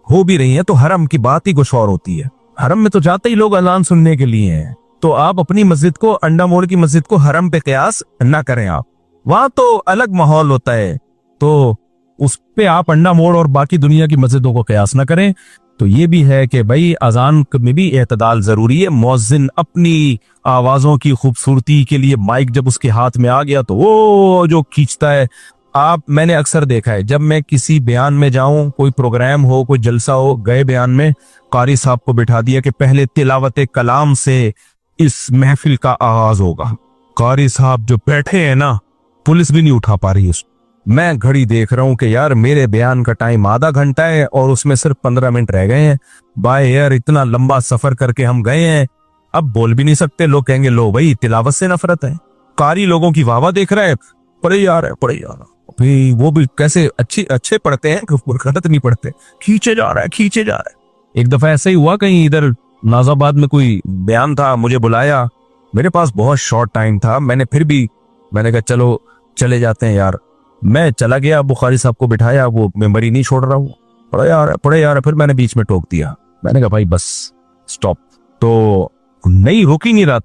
ہو بھی رہی ہیں تو حرم کی بات ہی کچھ اور ہوتی ہے. حرم میں تو جاتے ہی لوگ اذان سننے کے لیے ہیں، تو آپ اپنی مسجد کو، انڈا موڑ کی مسجد کو حرم پہ قیاس نہ کریں. آپ وہاں تو الگ ماحول ہوتا ہے، تو اس پہ آپ انڈا موڑ اور باقی دنیا کی مسجدوں کو قیاس نہ کریں. تو یہ بھی ہے کہ بھائی اذان میں بھی اعتدال ضروری ہے. مؤذن اپنی آوازوں کی خوبصورتی کے لیے مائک جب اس کے ہاتھ میں آ گیا تو وہ جو کھینچتا ہے. میں نے اکثر دیکھا ہے جب میں کسی بیان میں جاؤں، کوئی پروگرام ہو، کوئی جلسہ ہو، گئے بیان میں قاری صاحب کو بٹھا دیا کہ پہلے تلاوت کلام سے اس محفل کا آغاز ہوگا. قاری صاحب جو بیٹھے ہیں نا، پولیس بھی نہیں اٹھا پا رہی اس. میں گھڑی دیکھ رہا ہوں کہ یار میرے بیان کا ٹائم آدھا گھنٹہ ہے اور اس میں صرف 15 منٹ رہ گئے ہیں. بائی ایئر اتنا لمبا سفر کر کے ہم گئے ہیں، اب بول بھی نہیں سکتے. لوگ کہیں گے لو بھائی تلاوت سے نفرت ہے. قاری لوگوں کی واہ واہ دیکھ رہا ہے، پڑھے جا رہا ہے. وہ بھی کیسے اچھے پڑھتے ہیں، غلط نہیں پڑھتے، کھینچے جا رہا ہے. ایک دفعہ ایسا ہی ہوا، کہیں ادھر ناز آباد میں کوئی بیان تھا، مجھے بلایا، میرے پاس بہت شارٹ ٹائم تھا. میں نے کہا چلو چلے جاتے ہیں یار. میں چلا گیا، بخاری صاحب کو بٹھایا، وہ ممبر ہی نہیں چھوڑ رہا. وہ پڑھے یار. پھر میں نے بیچ میں ٹوک دیا. میں نے کہا بھائی بس سٹاپ. تو نہیں رک ہی نہیں رہا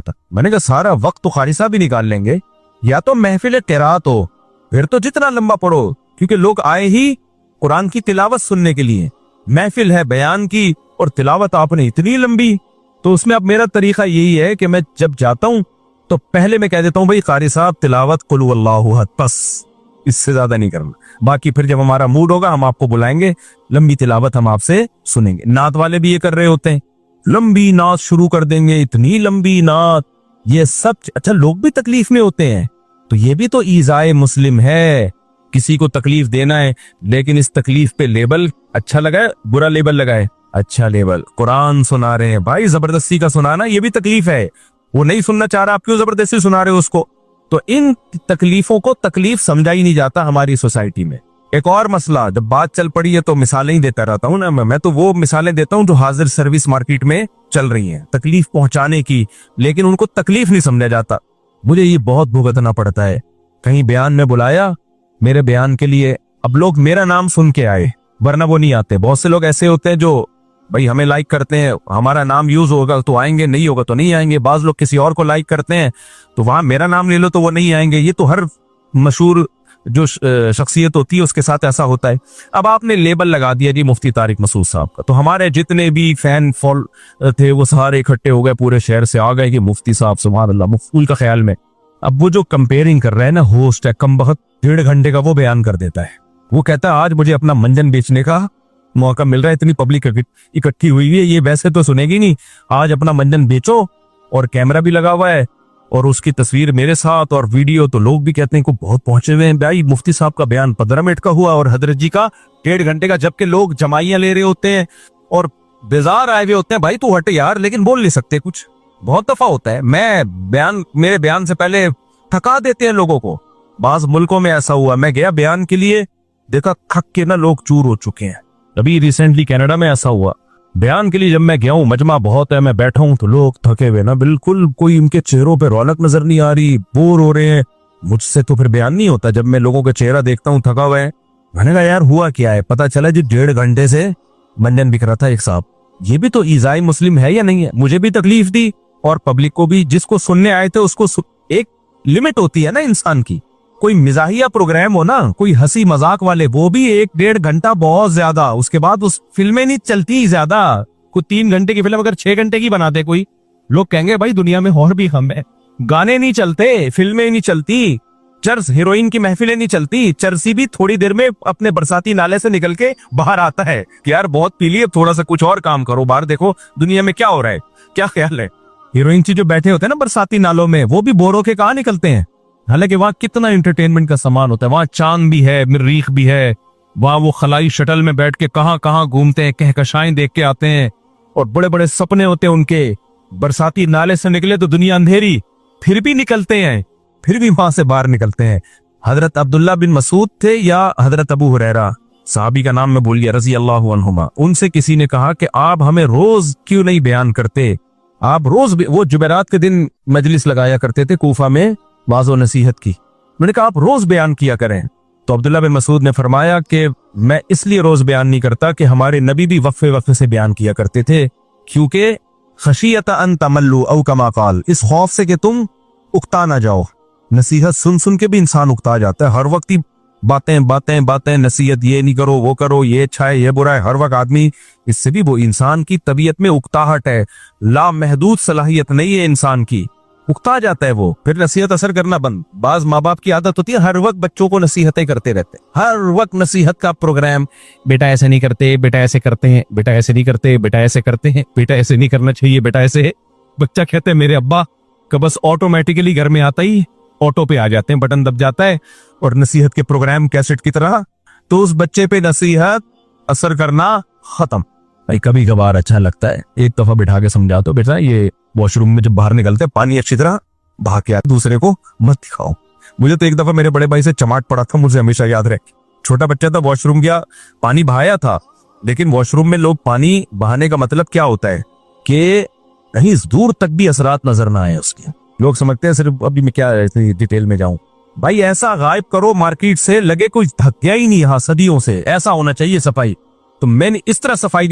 تھا. میں نے کہا سارا وقت تو قاری صاحب ہی نکال لیں گے، یا تو محفل قرات ہو، پھر تو جتنا لمبا پڑھو، کیونکہ لوگ آئے ہی قرآن کی تلاوت سننے کے لیے. محفل ہے بیان کی اور تلاوت آپ نے اتنی لمبی. تو اس میں اب میرا طریقہ یہی ہے کہ میں جب جاتا ہوں تو پہلے میں کہہ دیتا ہوں بھائی قاری صاحب تلاوت قل هو اللہ احد، بس اس سے زیادہ نہیں کرنا. باقی پھر جب ہمارا موڈ ہوگا ہم آپ کو بلائیں گے، لمبی تلاوت ہم آپ سے سنیں گے. نعت والے بھی یہ کر رہے ہوتے ہیں، لمبی نعت شروع کر دیں گے، اتنی لمبی نعت. یہ سب اچھا، لوگ بھی تکلیف میں ہوتے ہیں، تو یہ بھی تو ایذائے مسلم ہے. کسی کو تکلیف دینا ہے، لیکن اس تکلیف پہ لیبل اچھا لگائے، برا لیبل لگائے. اچھا لیبل، قرآن سنا رہے ہیں بھائی، زبردستی کا سنانا یہ بھی تکلیف ہے. وہ نہیں سننا چاہ رہا، آپ کیوں زبردستی سنا رہے ہو اس کو؟ تو ان تکلیفوں کو تکلیف سمجھا ہی نہیں جاتا ہماری سوسائٹی میں. ایک اور مسئلہ، جب بات چل پڑی ہے تو مثالیں ہی دیتا رہتا ہوں نا. میں تو وہ مثالیں دیتا ہوں جو حاضر سروس مارکیٹ میں چل رہی ہیں تکلیف پہنچانے کی، لیکن ان کو تکلیف نہیں سمجھا جاتا. مجھے یہ بہت بھگتنا پڑتا ہے. کہیں بیان میں بلایا میرے بیان کے لیے، اب لوگ میرا نام سن کے آئے، ورنہ وہ نہیں آتے. بہت سے لوگ ایسے ہوتے ہیں جو بھائی ہمیں لائک کرتے ہیں، ہمارا نام یوز ہوگا تو آئیں گے، نہیں ہوگا تو نہیں آئیں گے. بعض لوگ کسی اور کو لائک کرتے ہیں تو وہاں میرا نام لے لو تو وہ نہیں آئیں گے. یہ تو ہر مشہور جو شخصیت ہوتی ہے اس کے ساتھ ایسا ہوتا ہے. اب آپ نے لیبل لگا دیا جی مفتی طارق مسعود صاحب کا، تو ہمارے جتنے بھی فین تھے وہ سارے اکٹھے ہو گئے، پورے شہر سے آ گئے کہ مفتی صاحب سبحان اللہ، مفعول کا خیال میں. اب وہ جو کمپیئرنگ کر رہا ہے نا، ہوسٹ ہے کم بخت، 1.5 گھنٹے کا وہ بیان کر دیتا ہے. وہ کہتا ہے آج مجھے اپنا منجن بیچنے کا موقع مل رہا ہے، اتنی پبلک اکٹھی ہوئی ہے، یہ ویسے تو سنے گی نہیں، آج اپنا منجن بیچو. اور کیمرہ بھی لگا ہوا ہے اور اس کی تصویر میرے ساتھ اور ویڈیو. تو لوگ بھی کہتے ہیں کہ بہت پہنچے ہوئے ہیں بھائی. مفتی صاحب کا بیان 15 منٹ کا ہوا اور حضرت جی کا 1.5 گھنٹے کا، جبکہ لوگ جمائیاں لے رہے ہوتے ہیں اور بیزار آئے ہوئے ہوتے ہیں. بھائی تو ہٹ یار، لیکن بول نہیں سکتے کچھ. بہت دفعہ ہوتا ہے میرے بیان سے پہلے تھکا دیتے ہیں لوگوں کو. بعض ملکوں میں ایسا ہوا، میں گیا بیان کے لیے، دیکھا تھک کے نا لوگ چور ہو چکے ہیں. ابھی ریسنٹلی کینیڈا میں ایسا ہوا، بیان کے لیے جب میں گیا ہوں، مجمع بہت ہے، میں بیٹھا ہوں تو لوگ تھکے ہوئے نا، بالکل کوئی ان کے چہروں پہ رونق نظر نہیں آ رہی، بور ہو رہے ہیں. مجھ سے تو پھر بیان نہیں ہوتا جب میں لوگوں کا چہرہ دیکھتا ہوں تھکا ہوا ہے. میں نے کہا یار ہوا کیا ہے؟ پتا چلا جی 1.5 گھنٹے سے منجن بک رہا تھا ایک صاحب. یہ بھی تو ایذائے مسلم ہے یا نہیں ہے؟ مجھے بھی تکلیف دی اور پبلک کو بھی. جس کو سننے آئے تھے اس کو ایک لمٹ ہوتی ہے نا انسان کی. کوئی مزاحیہ پروگرام ہو نا، کوئی ہنسی مذاق والے، وہ بھی 1.5 گھنٹہ بہت زیادہ. اس کے بعد اس فلمیں نہیں چلتی زیادہ. کوئی 3 گھنٹے کی فلم اگر 6 گھنٹے کی بناتے کوئی، لوگ کہیں گے بھائی دنیا میں اور بھی ہم ہے. گانے نہیں چلتے، فلمیں نہیں چلتی، چرس ہیروئن کی محفلیں نہیں چلتی. چرسی بھی تھوڑی دیر میں اپنے برساتی نالے سے نکل کے باہر آتا ہے کہ یار بہت پی لی، اب تھوڑا سا کچھ اور کام کرو، باہر دیکھو دنیا میں کیا ہو رہا ہے. کیا خیال ہے؟ ہیروئن جو بیٹھے ہوتے ہیں نا برساتی نالوں میں، وہ بھی بور ہو کے کہاں نکلتے ہیں. حالانکہ وہاں کتنا انٹرٹینمنٹ کا سامان ہوتا ہے. وہاں چاند بھی ہے، مریخ بھی ہے، وہاں وہ خلائی شٹل میں بیٹھ کے کہاں کہاں گھومتے ہیں، کہکشائیں دیکھ کے آتے ہیں، اور بڑے بڑے سپنے ہوتے ہیں ان کے. برساتی نالے سے نکلے تو دنیا اندھیری، پھر بھی نکلتے ہیں، پھر بھی وہاں سے باہر نکلتے ہیں. حضرت عبداللہ بن مسعود تھے یا حضرت ابو ہریرہ، صحابی کا نام میں بھول گیا، رضی اللہ عنہما. ان سے کسی نے کہا کہ آپ ہمیں روز کیوں نہیں بیان کرتے؟ آپ روز وہ جمعرات کے دن مجلس لگایا کرتے تھے کوفہ میں واعظ و نصیحت کی. میں نے کہا آپ روز بیان کیا کریں. تو عبداللہ بن مسعود نے فرمایا کہ میں اس لیے روز بیان نہیں کرتا کہ ہمارے نبی بھی وقفے وقفے سے بیان کیا کرتے تھے, کیونکہ خشیت ان تملو او کما قال, اس خوف سے کہ تم اکتا نہ جاؤ. نصیحت سن سن کے بھی انسان اکتا جاتا ہے, ہر وقت ہی باتیں باتیں باتیں, نصیحت یہ نہیں کرو وہ کرو, یہ اچھا ہے یہ برا ہے, ہر وقت آدمی, اس سے بھی وہ انسان کی طبیعت میں اکتاہٹ ہے, لا محدود صلاحیت نہیں ہے انسان کی, اکتا جاتا ہے وہ, پھر نصیحت اثر کرنا بند. بعض ماں باپ کی عادت ہوتی ہے ہر وقت بچوں کو نصیحتیں کرتے رہتے, ہر وقت نصیحت کا پروگرام, بیٹا ایسے نہیں کرتے, بیٹا ایسے کرتے ہیں, بیٹا ایسے نہیں کرتے, بیٹا ایسے کرتے ہیں, بیٹا ایسے نہیں کرنا چاہیے, بیٹا ایسے ہے. بچہ کہتے ہیں میرے ابا کا بس آٹومیٹیکلی گھر میں آتا ہی آٹو پہ آ جاتے ہیں, بٹن دب جاتا ہے اور نصیحت کے پروگرام کیسٹ کی طرح, تو اس بچے پہ نصیحت اثر کرنا ختم. بھائی کبھی کبھار اچھا لگتا ہے, ایک دفعہ بٹھا کے سمجھا تو بیٹا یہ واش روم میں جب باہر نکلتے پانی اچھی طرح بہا کے آتے, دوسرے کو مت دکھاؤ. مجھے تو ایک دفعہ میرے بڑے بھائی سے چماٹ پڑا تھا, مجھے ہمیشہ یاد رہے. چھوٹا بچہ تھا, واش روم گیا, پانی بہایا تھا, لیکن واش روم میں لوگ پانی بہانے کا مطلب کیا ہوتا ہے کہ کہیں دور تک بھی اثرات نظر نہ آئے اس کے. لوگ سمجھتے ہیں صرف, ابھی میں کیا ڈیٹیل میں جاؤں, بھائی ایسا غائب کرو مارکیٹ سے لگے کوئی تھک گیا ہی نہیں یہاں صدیوں سے, ایسا ہونا چاہیے صفائی. تو میں نے اس طرح صفائی